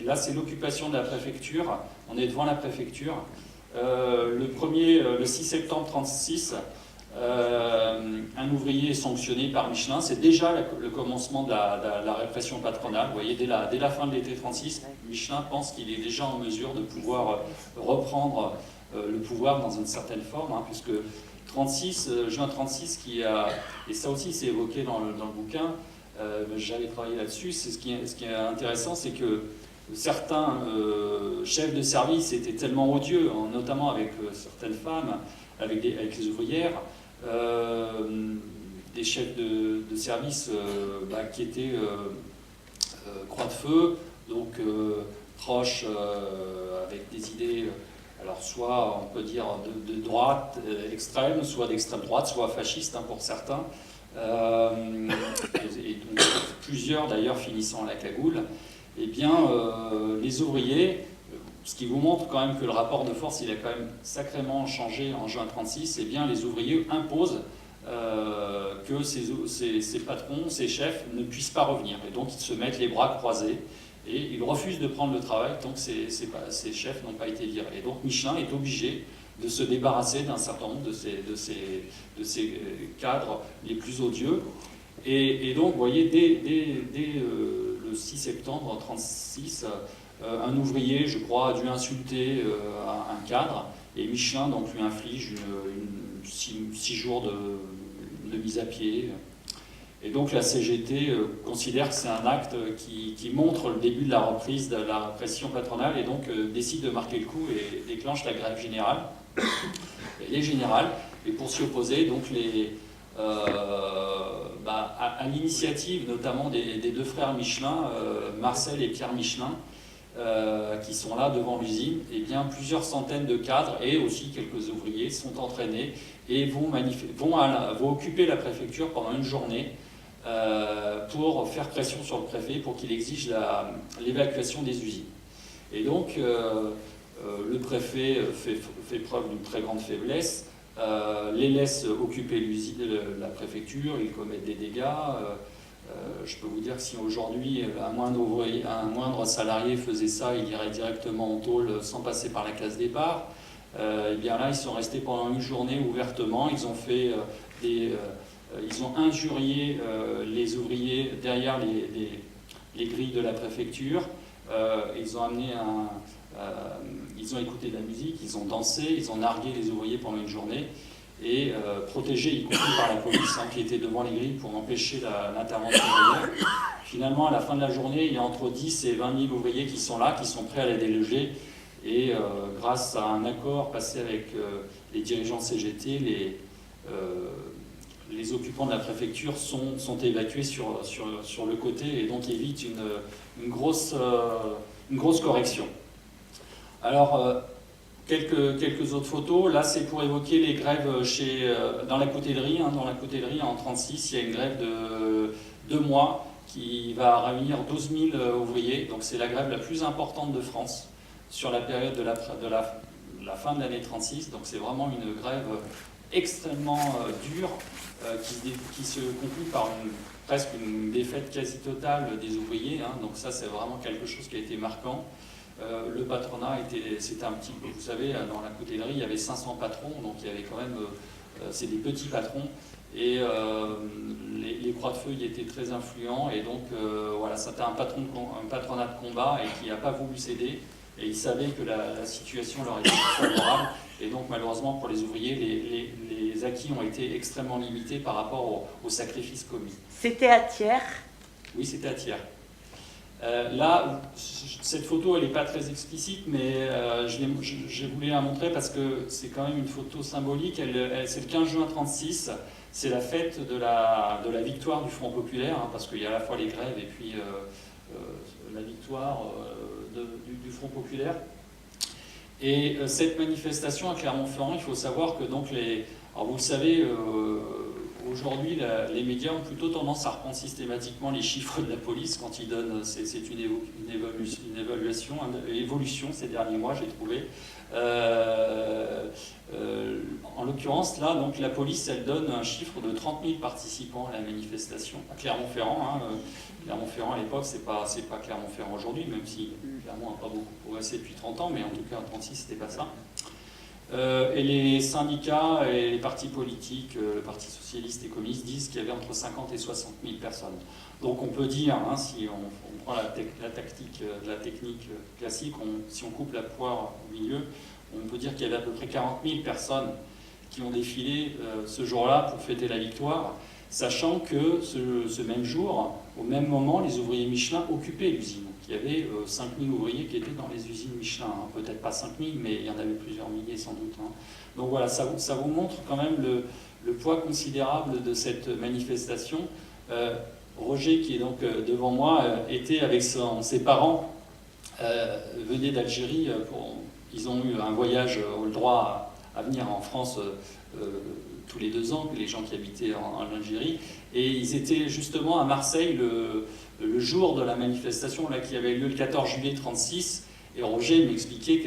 Là, c'est l'occupation de la préfecture. On est devant la préfecture. Le 6 septembre 1936, un ouvrier est sanctionné par Michelin. C'est déjà le commencement de la répression patronale. Vous voyez, dès la fin de l'été 1936, Michelin pense qu'il est déjà en mesure de pouvoir reprendre le pouvoir dans une certaine forme, hein, puisque juin 36, et ça aussi c'est évoqué dans le bouquin, j'avais travaillé là-dessus, ce qui est intéressant, c'est que certains chefs de service étaient tellement odieux, notamment avec certaines femmes, avec les ouvrières, des chefs de service qui étaient Croix de Feu, donc proches, avec des idées... Alors soit on peut dire de droite extrême, soit d'extrême droite, soit fasciste, hein, pour certains, et donc plusieurs d'ailleurs finissant à la cagoule. Eh bien, les ouvriers, ce qui vous montre quand même que le rapport de force il a quand même sacrément changé en juin 1936, eh bien les ouvriers imposent que ces patrons, ces chefs ne puissent pas revenir, et donc ils se mettent les bras croisés. Et ils refusent de prendre le travail tant que ces chefs n'ont pas été virés. Et donc Michelin est obligé de se débarrasser d'un certain nombre de ces cadres les plus odieux. Et donc, vous voyez, dès le 6 septembre 1936, un ouvrier, je crois, a dû insulter un cadre, et Michelin donc, lui inflige 6 jours de mise à pied. Et donc la CGT considère que c'est un acte qui montre le début de la reprise de la répression patronale et donc décide de marquer le coup et déclenche la grève générale. Elle est générale, et pour s'y opposer, donc à l'initiative notamment des deux frères Michelin, Marcel et Pierre Michelin, qui sont là devant l'usine, et bien plusieurs centaines de cadres et aussi quelques ouvriers sont entraînés et vont occuper la préfecture pendant une journée pour faire pression sur le préfet pour qu'il exige l'évacuation des usines. Et donc le préfet fait preuve d'une très grande faiblesse, les laisse occuper la préfecture, ils commettent des dégâts. Je peux vous dire que si aujourd'hui un moindre salarié faisait ça, il irait directement en tôle sans passer par la case départ. Et bien là, ils sont restés pendant une journée ouvertement. Ils ont fait ils ont injurié les ouvriers derrière les grilles de la préfecture. Ils ont ils ont écouté de la musique, ils ont dansé, ils ont nargué les ouvriers pendant une journée et protégés, y compris par la police qui était devant les grilles pour empêcher l'intervention ouvrière. Finalement, à la fin de la journée, il y a entre 10 et 20 000 ouvriers qui sont là, qui sont prêts à les déloger. Et grâce à un accord passé avec les dirigeants CGT, les occupants de la préfecture sont évacués sur le côté et donc évitent une grosse correction. Alors, quelques autres photos. Là, c'est pour évoquer les grèves dans la coutellerie. Dans la coutellerie, en 1936, il y a une grève de 2 mois qui va réunir 12 000 ouvriers. Donc, c'est la grève la plus importante de France sur la période de la fin de l'année 1936. Donc, c'est vraiment une grève extrêmement dure qui se conclut par presque une défaite quasi totale des ouvriers. Donc, ça, c'est vraiment quelque chose qui a été marquant. Le patronat c'était un petit peu, vous savez, dans la coutellerie, il y avait 500 patrons, donc il y avait quand même, c'est des petits patrons, et les croix de feuille étaient très influents, et donc voilà, c'était un patronat de combat et qui n'a pas voulu céder, et ils savaient que la situation leur était favorable, et donc malheureusement pour les ouvriers, les acquis ont été extrêmement limités par rapport aux sacrifices commis. C'était à Thiers? Oui, c'était à Thiers. Là, cette photo, elle n'est pas très explicite, mais je voulais la montrer parce que c'est quand même une photo symbolique. C'est le 15 juin 1936, c'est la fête de la victoire du Front populaire, parce qu'il y a à la fois les grèves et puis la victoire du Front populaire. Et cette manifestation à Clermont-Ferrand, il faut savoir que donc alors vous le savez, aujourd'hui, les médias ont plutôt tendance à reprendre systématiquement les chiffres de la police quand ils donnent. C'est une évolution ces derniers mois, j'ai trouvé. En l'occurrence, là, donc, la police, elle donne un chiffre de 30 000 participants à la manifestation à Clermont-Ferrand. Clermont-Ferrand à l'époque, c'est pas Clermont-Ferrand aujourd'hui, même si Clermont n'a pas beaucoup progressé depuis 30 ans, mais en tout cas en 1936, c'était pas ça. Et les syndicats et les partis politiques, le Parti socialiste et communiste, disent qu'il y avait entre 50 et 60 000 personnes. Donc on peut dire, si on prend la technique classique, si on coupe la poire au milieu, on peut dire qu'il y avait à peu près 40 000 personnes qui ont défilé ce jour-là pour fêter la victoire, sachant que ce même jour, au même moment, les ouvriers Michelin occupaient l'usine. Il y avait 5 000 ouvriers qui étaient dans les usines Michelin. Peut-être pas 5 000, mais il y en avait plusieurs milliers sans doute. Donc voilà, ça vous montre quand même le poids considérable de cette manifestation. Roger, qui est donc devant moi, était avec ses parents, venait d'Algérie. Ils ont eu un voyage, le droit à venir en France tous les 2 ans, les gens qui habitaient en Algérie. Et ils étaient justement à Marseille le jour de la manifestation qui avait lieu le 14 juillet 1936, et Roger m'expliquait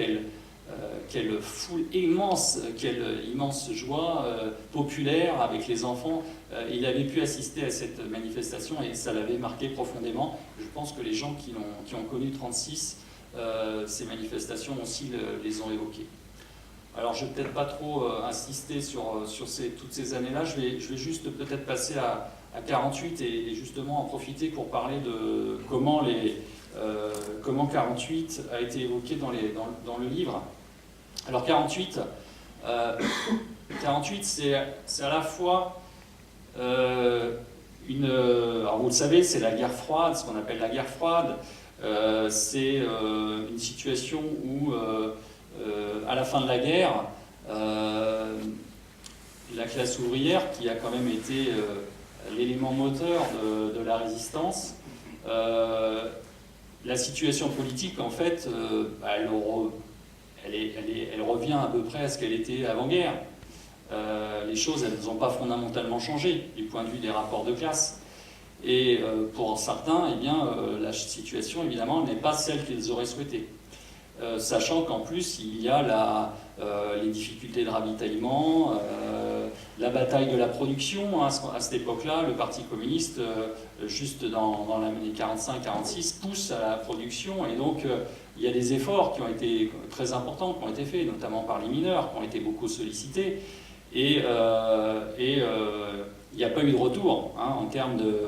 quelle foule immense, quelle immense joie populaire avec les enfants. Il avait pu assister à cette manifestation et ça l'avait marqué profondément. Je pense que les gens qui ont connu 1936, ces manifestations aussi les ont évoquées. Alors je ne vais peut-être pas trop insister sur toutes ces années-là, je vais juste peut-être passer à 48 et justement en profiter pour parler de comment 48 a été évoqué dans le livre. Alors 48 c'est à la fois alors vous le savez, c'est la guerre froide, ce qu'on appelle la guerre froide. C'est une situation où, à la fin de la guerre, la classe ouvrière, qui a quand même été l'élément moteur de la résistance, la situation politique, en fait, elle revient à peu près à ce qu'elle était avant-guerre. Les choses, elles n'ont pas fondamentalement changé du point de vue des rapports de classe. Et pour certains, eh bien, la situation, évidemment, n'est pas celle qu'ils auraient souhaité. Sachant qu'en plus, il y a les difficultés de ravitaillement, la bataille de la production. Hein, à cette époque-là, le Parti communiste, juste dans l'année 45-46, pousse à la production. Et donc, il y a des efforts qui ont été très importants, qui ont été faits, notamment par les mineurs, qui ont été beaucoup sollicités. Et il n'y a pas eu de retour en termes de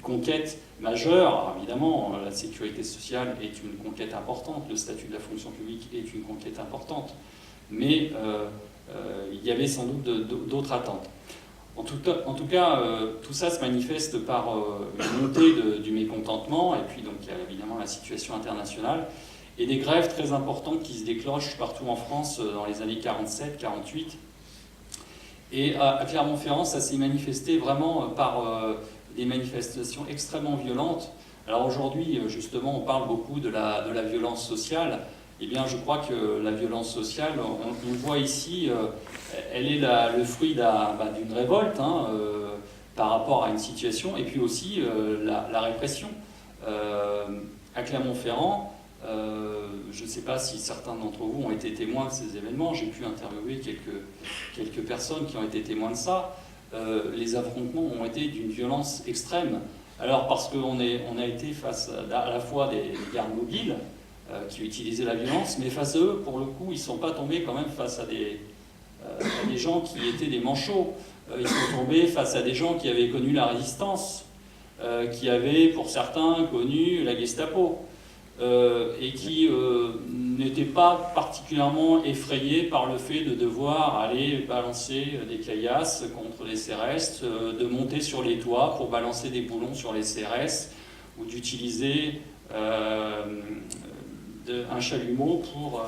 conquête majeure. Alors, évidemment, la sécurité sociale est une conquête importante, le statut de la fonction publique est une conquête importante, mais il y avait sans doute d'autres attentes. En tout cas, tout ça se manifeste par une montée du mécontentement, et puis donc il y a évidemment la situation internationale, et des grèves très importantes qui se déclenchent partout en France dans les années 47-48. Et à Clermont-Ferrand, ça s'est manifesté vraiment par des manifestations extrêmement violentes. Alors aujourd'hui, justement, on parle beaucoup de la violence sociale. Eh bien, je crois que la violence sociale, on voit ici, elle est le fruit d'une révolte par rapport à une situation, et puis aussi la répression. À Clermont-Ferrand, je ne sais pas si certains d'entre vous ont été témoins de ces événements, j'ai pu interviewer quelques personnes qui ont été témoins de ça. Les affrontements ont été d'une violence extrême. Alors parce qu'on a été face à la fois des gardes mobiles qui utilisaient la violence, mais face à eux, pour le coup, ils ne sont pas tombés quand même face à des gens qui étaient des manchots. Ils sont tombés face à des gens qui avaient connu la résistance, qui avaient, pour certains, connu la Gestapo. Et qui n'étaient pas particulièrement effrayés par le fait de devoir aller balancer des caillasses contre les CRS, de monter sur les toits pour balancer des boulons sur les CRS, ou d'utiliser un chalumeau pour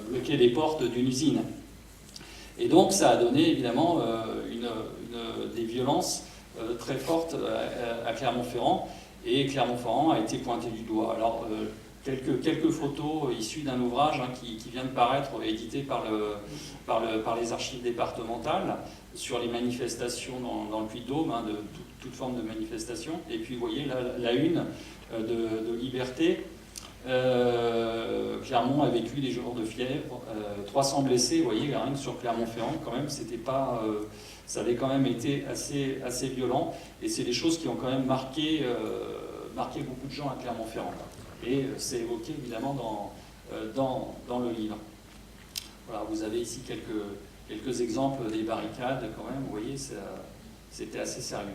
bloquer les portes d'une usine. Et donc ça a donné évidemment des violences très fortes à Clermont-Ferrand. Et Clermont-Ferrand a été pointé du doigt. Alors, quelques photos issues d'un ouvrage qui vient de paraître, édité par les archives départementales, sur les manifestations dans le Puy-de-Dôme, de toute forme de manifestation. Et puis, vous voyez, la une de Liberté. Clermont a vécu des jours de fièvre, 300 blessés, vous voyez, rien que sur Clermont-Ferrand, quand même, c'était pas... ça avait quand même été assez violent, et c'est des choses qui ont quand même marqué beaucoup de gens à Clermont-Ferrand. Et c'est évoqué évidemment dans le livre. Voilà, vous avez ici quelques exemples des barricades quand même, vous voyez, c'était assez sérieux.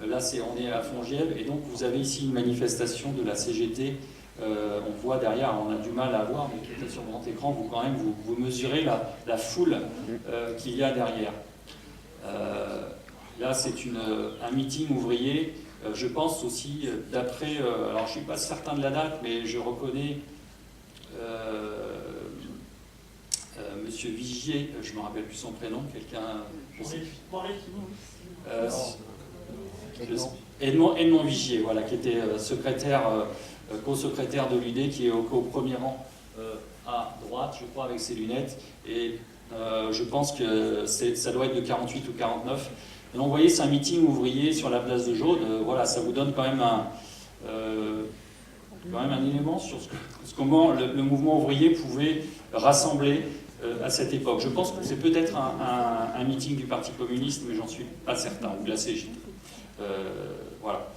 Là, on est à Fongièvre, et donc vous avez ici une manifestation de la CGT. On voit derrière, on a du mal à voir, mais peut-être sur grand écran, vous mesurez la foule qu'il y a derrière. Là, c'est un meeting ouvrier. Je pense aussi, d'après... alors, je ne suis pas certain de la date, mais je reconnais Monsieur Vigier, je ne me rappelle plus son prénom, quelqu'un... Edmond Vigier, voilà, qui était co-secrétaire de l'UD, qui est au premier rang à droite, je crois, avec ses lunettes. Et je pense que ça doit être de 48 ou 49. Et donc, vous voyez, c'est un meeting ouvrier sur la place de Jaude. Voilà, ça vous donne quand même un élément sur comment le mouvement ouvrier pouvait rassembler à cette époque. Je pense que c'est peut-être un meeting du Parti communiste, mais j'en suis pas certain, ou de la CGT. Voilà.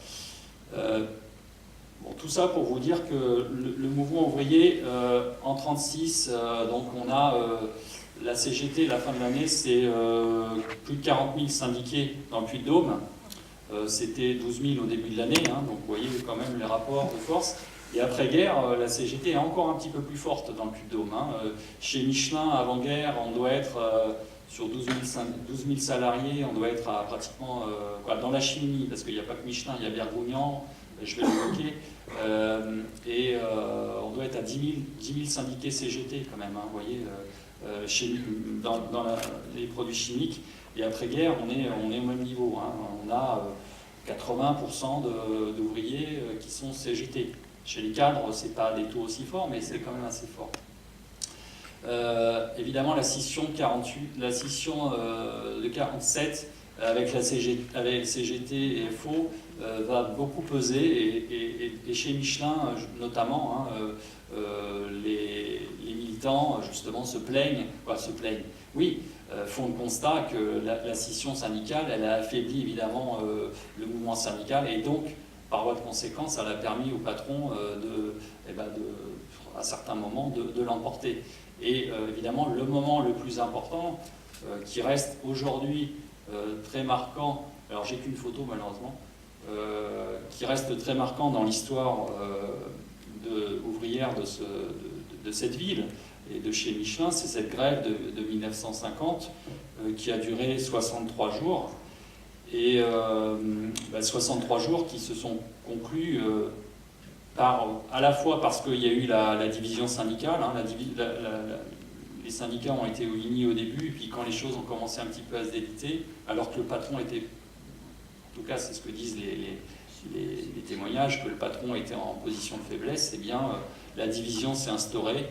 Bon, tout ça pour vous dire que le mouvement ouvrier, en 1936, donc on a la CGT, la fin de l'année, c'est plus de 40 000 syndiqués dans le Puy-de-Dôme. C'était 12 000 au début de l'année, donc vous voyez quand même les rapports de force. Et après-guerre, la CGT est encore un petit peu plus forte dans le Puy-de-Dôme. Chez Michelin, avant-guerre, on doit être sur 12 000 salariés, on doit être à pratiquement, dans la chimie, parce qu'il n'y a pas que Michelin, il y a Bergougnan, je vais l'évoquer, on doit être à 10 000 syndiqués CGT quand même, hein, vous voyez, dans les produits chimiques. Et après-guerre, on est au même niveau, hein. On a 80% d'ouvriers qui sont CGT. Chez les cadres, ce n'est pas des taux aussi forts, mais c'est quand même assez fort. Évidemment, la scission de 47 avec CGT et FO va beaucoup peser, et chez Michelin notamment, hein, les militants justement se plaignent, oui, font le constat que la scission syndicale, elle a affaibli évidemment le mouvement syndical, et donc par voie de conséquence, ça a permis au patron à certains moments de l'emporter. Et évidemment, le moment le plus important, qui reste aujourd'hui très marquant, alors j'ai qu'une photo malheureusement, qui reste très marquant dans l'histoire ouvrière de cette ville et de chez Michelin, c'est cette grève de 1950 qui a duré 63 jours. Et 63 jours qui se sont conclus à la fois parce qu'il y a eu la division syndicale, hein, les syndicats ont été unis au début, et puis quand les choses ont commencé un petit peu à se déliter, alors que le patron était, en tout cas c'est ce que disent les témoignages, que le patron était en position de faiblesse, eh bien la division s'est instaurée,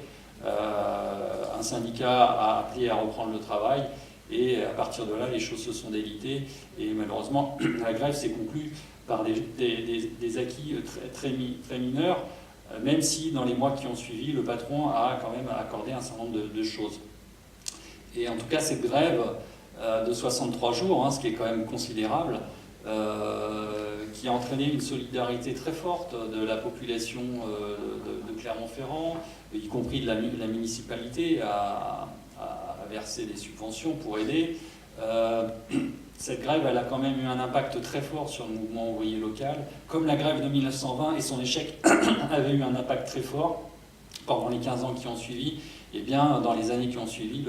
un syndicat a appelé à reprendre le travail, et à partir de là, les choses se sont délitées, et malheureusement, la grève s'est conclue par des acquis très mineurs, même si dans les mois qui ont suivi, le patron a quand même accordé un certain nombre de choses. Et en tout cas, cette grève de 63 jours, hein, ce qui est quand même considérable, qui a entraîné une solidarité très forte de la population de Clermont-Ferrand, y compris de la municipalité, à verser des subventions pour aider. Cette grève, elle a quand même eu un impact très fort sur le mouvement ouvrier local, comme la grève de 1920 et son échec avait eu un impact très fort pendant les 15 ans qui ont suivi. Et bien, dans les années qui ont suivi,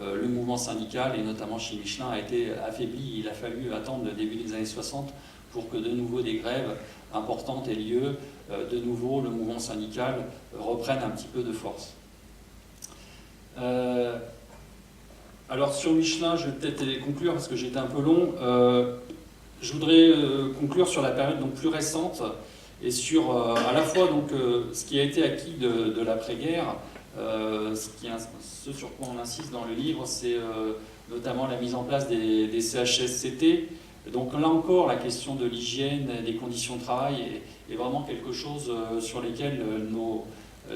le mouvement syndical, et notamment chez Michelin, a été affaibli. Il a fallu attendre le début des années 60 pour que de nouveau des grèves importantes aient lieu. De nouveau, le mouvement syndical reprenne un petit peu de force. Alors sur Michelin, je vais peut-être conclure parce que j'étais un peu long. Je voudrais conclure sur la période donc, plus récente et sur à la fois donc, ce qui a été acquis de l'après-guerre. Ce sur quoi on insiste dans le livre, c'est notamment la mise en place des CHSCT. Donc là encore, la question de l'hygiène, des conditions de travail est vraiment quelque chose sur lesquels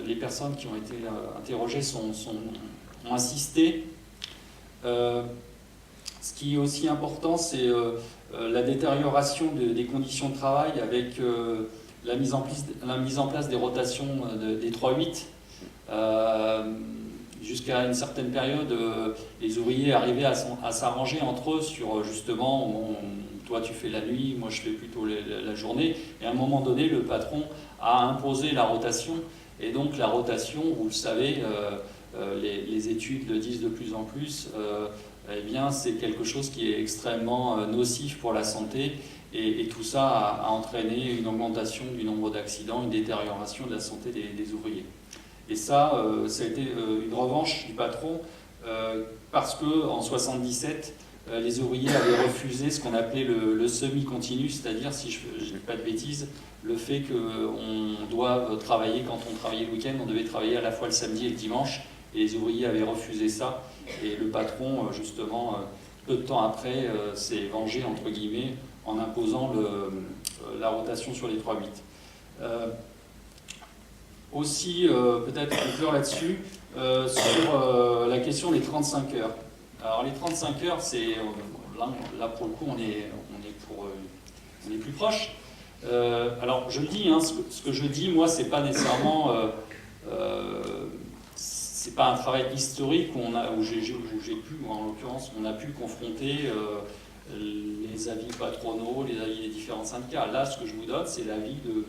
les personnes qui ont été interrogées ont insisté. Ce qui est aussi important, c'est la détérioration des conditions de travail avec la mise en place des rotations des 3-8. Jusqu'à une certaine période, les ouvriers arrivaient à s'arranger entre eux sur justement, toi tu fais la nuit, moi je fais plutôt la journée. Et à un moment donné, le patron a imposé la rotation. Et donc la rotation, vous le savez, les études le disent de plus en plus, eh bien c'est quelque chose qui est extrêmement nocif pour la santé. Et tout ça a entraîné une augmentation du nombre d'accidents, une détérioration de la santé des ouvriers. Et ça a été une revanche du patron parce qu'en 1977, les ouvriers avaient refusé ce qu'on appelait le semi-continu, c'est-à-dire, si je ne dis pas de bêtises, le fait qu'on doit travailler, quand on travaillait le week-end, on devait travailler à la fois le samedi et le dimanche, et les ouvriers avaient refusé ça. Et le patron, justement, peu de temps après, s'est vengé, entre guillemets, en imposant la rotation sur les 3-8. Aussi, peut-être conclure là-dessus, sur la question des 35 heures. Alors les 35 heures, c'est là pour le coup, on est plus proche. Alors je le dis, hein, ce que je dis, moi, c'est pas nécessairement, c'est pas un travail historique où j'ai pu, en l'occurrence, on a pu confronter les avis patronaux, les avis des différents syndicats. Là, ce que je vous donne, c'est l'avis de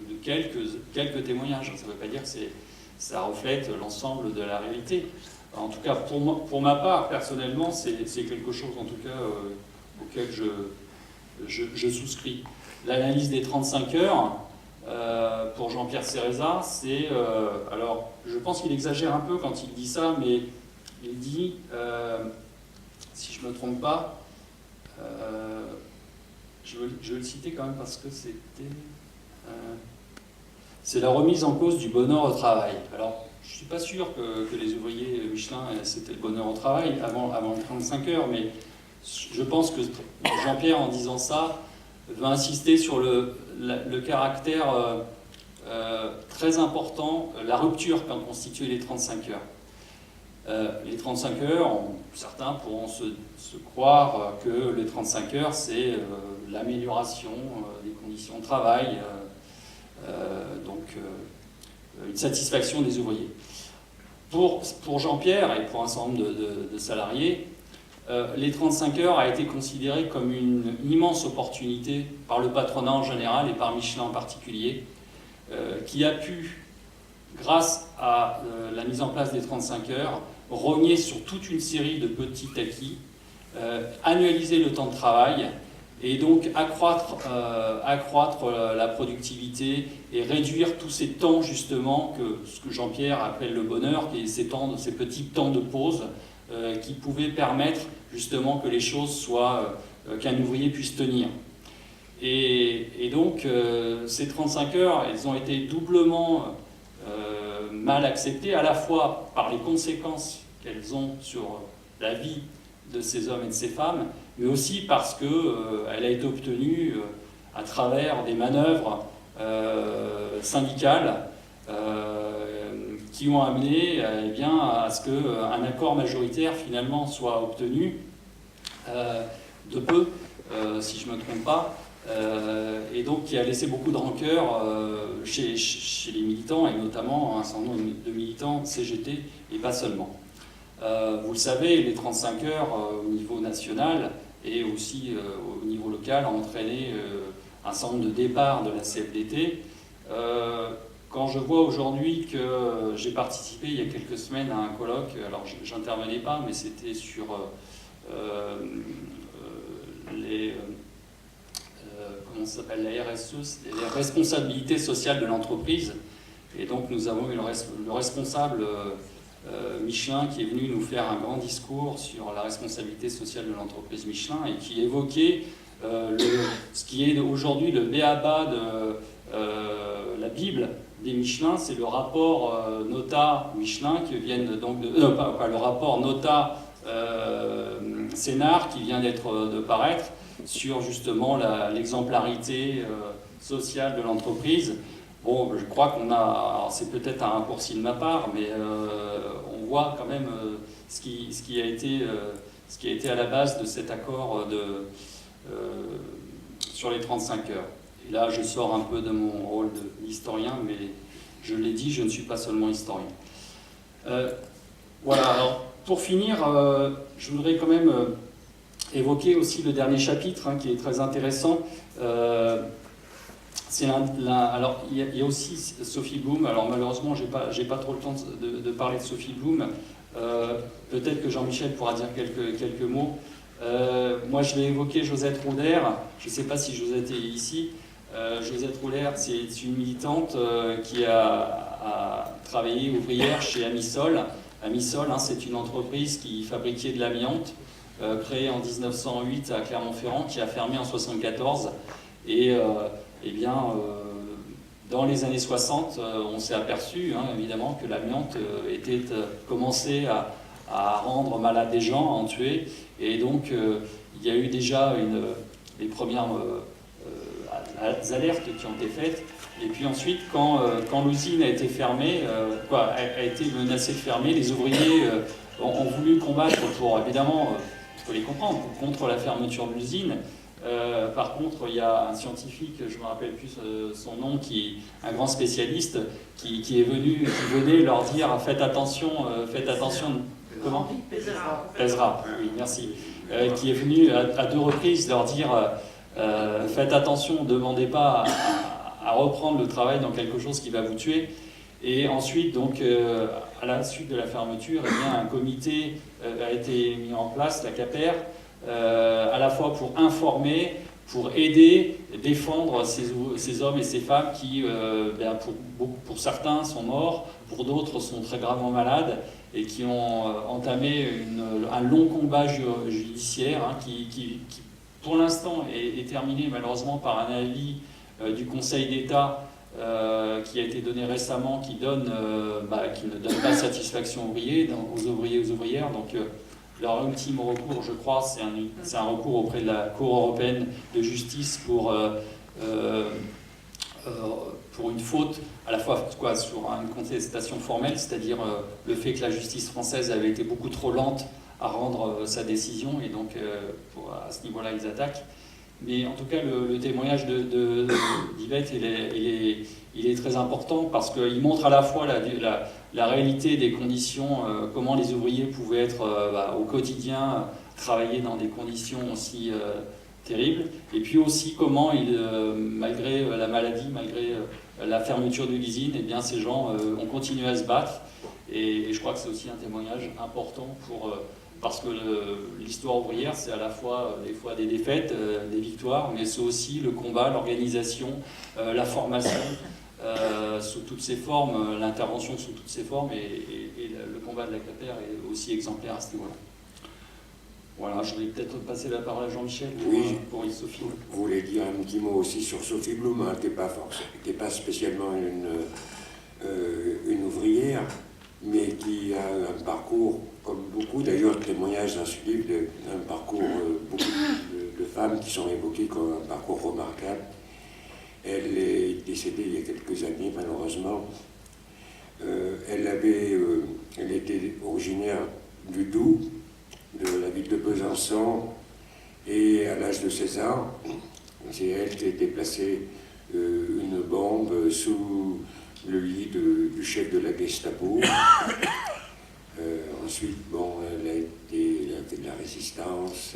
quelques témoignages. Ça ne veut pas dire que ça reflète l'ensemble de la réalité. En tout cas, pour ma part, personnellement, c'est quelque chose, en tout cas, auquel je souscris. L'analyse des 35 heures, pour Jean-Pierre Céreza, c'est... alors, je pense qu'il exagère un peu quand il dit ça, mais il dit, si je ne me trompe pas, je veux le citer quand même parce que c'était... c'est la remise en cause du bonheur au travail. Alors, je ne suis pas sûr que les ouvriers Michelin, c'était le bonheur au travail avant les 35 heures, mais je pense que Jean-Pierre, en disant ça, veut insister sur le caractère très important, la rupture qu'ont constitué les 35 heures. Les 35 heures, certains pourront se croire que les 35 heures, c'est l'amélioration des conditions de travail, donc une satisfaction des ouvriers. Pour Jean-Pierre et pour un certain nombre de salariés, les 35 heures a été considéré comme une immense opportunité par le patronat en général et par Michelin en particulier, qui a pu, grâce à la mise en place des 35 heures, rogner sur toute une série de petits acquis, annualiser le temps de travail et donc accroître la productivité et réduire tous ces temps justement ce que Jean-Pierre appelle le bonheur, qui est ces petits temps de pause qui pouvaient permettre justement que les choses soient, qu'un ouvrier puisse tenir. Et donc ces 35 heures, elles ont été doublement mal acceptées, à la fois par les conséquences qu'elles ont sur la vie de ces hommes et de ces femmes, mais aussi parce qu'elle a été obtenue à travers des manœuvres syndicales qui ont amené à ce qu'un accord majoritaire finalement soit obtenu de peu, si je ne me trompe pas, et donc qui a laissé beaucoup de rancœur chez les militants, et notamment un certain nombre de militants CGT, et pas seulement. Vous le savez, les 35 heures au niveau national et aussi au niveau local ont entraîné un certain nombre de départs de la CFDT. Quand je vois aujourd'hui que j'ai participé il y a quelques semaines à un colloque, alors j'intervenais pas, mais c'était sur comment ça s'appelle, la RSE, les responsabilités sociales de l'entreprise. Et donc nous avons eu le responsable Michelin qui est venu nous faire un grand discours sur la responsabilité sociale de l'entreprise Michelin et qui évoquait ce qui est aujourd'hui le b.a.-ba de la Bible des Michelin, c'est le rapport Nota-Michelin qui viennent donc de... pas le rapport Nota-Sénart qui vient de paraître sur justement l'exemplarité sociale de l'entreprise. Bon, je crois qu'on a... Alors c'est peut-être un raccourci de ma part, mais on voit quand même ce qui a été à la base de cet accord sur les 35 heures. Et là, je sors un peu de mon rôle d'historien, mais je l'ai dit, je ne suis pas seulement historien. Voilà, alors pour finir, je voudrais quand même évoquer aussi le dernier chapitre, qui est très intéressant. Alors, il y a aussi Sophie Blum. Alors malheureusement, j'ai pas trop le temps de parler de Sophie Blum. Peut-être que Jean-Michel pourra dire quelques mots. Moi, je vais évoquer Josette Rouder. Je ne sais pas si Josette est ici. Josette Rouder, c'est une militante qui a travaillé ouvrière chez Amisol. Amisol, c'est une entreprise qui fabriquait de l'amiante, créée en 1908 à Clermont-Ferrand, qui a fermé en 1974. Et dans les années 60, on s'est aperçu, évidemment, que l'amiante commençait à rendre malade des gens, à en tuer. Et donc, il y a eu déjà les premières alertes qui ont été faites. Et puis ensuite, quand l'usine a été fermée, a été menacée de fermer, les ouvriers ont voulu combattre évidemment, il faut les comprendre, contre la fermeture de l'usine. Par contre, il y a un scientifique, je ne me rappelle plus son nom, un grand spécialiste, qui venait leur dire faites attention. Comment ? Pèsera, oui, merci. Qui est venu à 2 reprises leur dire faites attention, ne demandez pas à reprendre le travail dans quelque chose qui va vous tuer. Et ensuite, donc, à la suite de la fermeture, eh bien, un comité a été mis en place, la CAPER, à la fois pour informer, pour aider, défendre ces hommes et ces femmes qui, pour certains, sont morts, pour d'autres sont très gravement malades et qui ont entamé un long combat judiciaire hein, qui, pour l'instant, est terminé malheureusement par un avis du Conseil d'État qui a été donné récemment, qui ne donne pas satisfaction aux ouvriers et aux ouvrières. Donc, leur ultime recours, je crois, c'est un recours auprès de la Cour européenne de justice pour une faute, à la fois sur une contestation formelle, c'est-à-dire le fait que la justice française avait été beaucoup trop lente à rendre sa décision, et donc à ce niveau-là, ils attaquent. Mais en tout cas, le témoignage d'Yvette, il est très important parce qu'il montre à la fois la réalité des conditions, comment les ouvriers pouvaient être au quotidien, travailler dans des conditions aussi terribles, et puis aussi comment, malgré la maladie, malgré la fermeture de l'usine, eh bien, ces gens ont continué à se battre. Et je crois que c'est aussi un témoignage important parce que l'histoire ouvrière, c'est à la fois des défaites, des victoires, mais c'est aussi le combat, l'organisation, la formation sous toutes ses formes, l'intervention sous toutes ses formes, et le combat de la CAPER est aussi exemplaire à ce niveau-là. Voilà, je vais peut-être passer la parole à Jean-Michel pour Sophie. Vous voulez dire un petit mot aussi sur Sophie Blum, hein, qui n'est pas spécialement une ouvrière, mais qui a un parcours, comme beaucoup d'ailleurs de témoignages dans ce livre, un parcours, beaucoup de femmes qui sont évoquées comme un parcours remarquable. Elle est décédée il y a quelques années, malheureusement. Elle était originaire du Doubs, de la ville de Besançon, et à l'âge de 16 ans, c'est elle qui a été placée une bombe sous le lit du chef de la Gestapo. Ensuite, elle a fait de la résistance,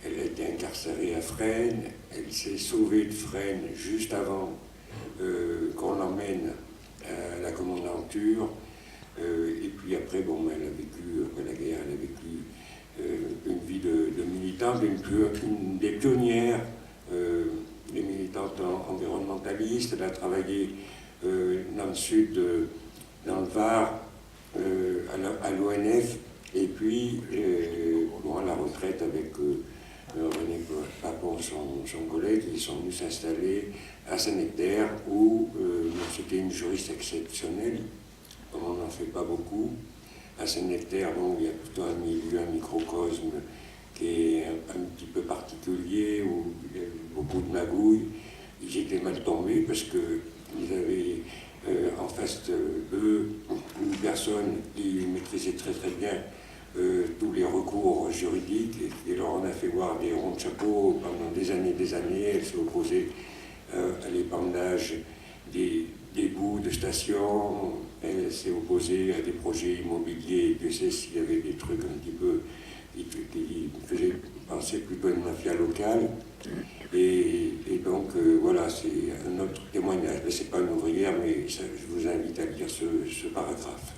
elle a été incarcérée à Fresnes, elle s'est sauvée de Fresnes juste avant qu'on l'emmène à la commandanture. Et puis après, elle a vécu, après la guerre, elle a vécu une vie de militante, une des pionnières des militantes environnementalistes. Elle a travaillé dans le sud, dans le Var, à l'ONF, et puis à la retraite avec René Papon, son collègue, ils sont venus s'installer à Saint-Nectaire, où c'était une juriste exceptionnelle, comme on n'en fait pas beaucoup. À Saint-Nectaire, il y a plutôt un milieu, un microcosme qui est un petit peu particulier, où il y a eu beaucoup de magouilles. Ils étaient mal tombés parce qu'ils avaient en face d'eux une personne qui maîtrisait très très bien tous les recours juridiques, et leur en a fait voir des ronds de chapeau pendant des années. Elle s'est opposée à l'épandage des bouts de stations, elle s'est opposée à des projets immobiliers. Dieu sait s'il y avait des trucs un petit peu qui faisaient penser plutôt à une mafia locale. Et donc voilà, c'est un autre témoignage. Ce n'est pas une ouvrière, mais je vous invite à lire ce paragraphe.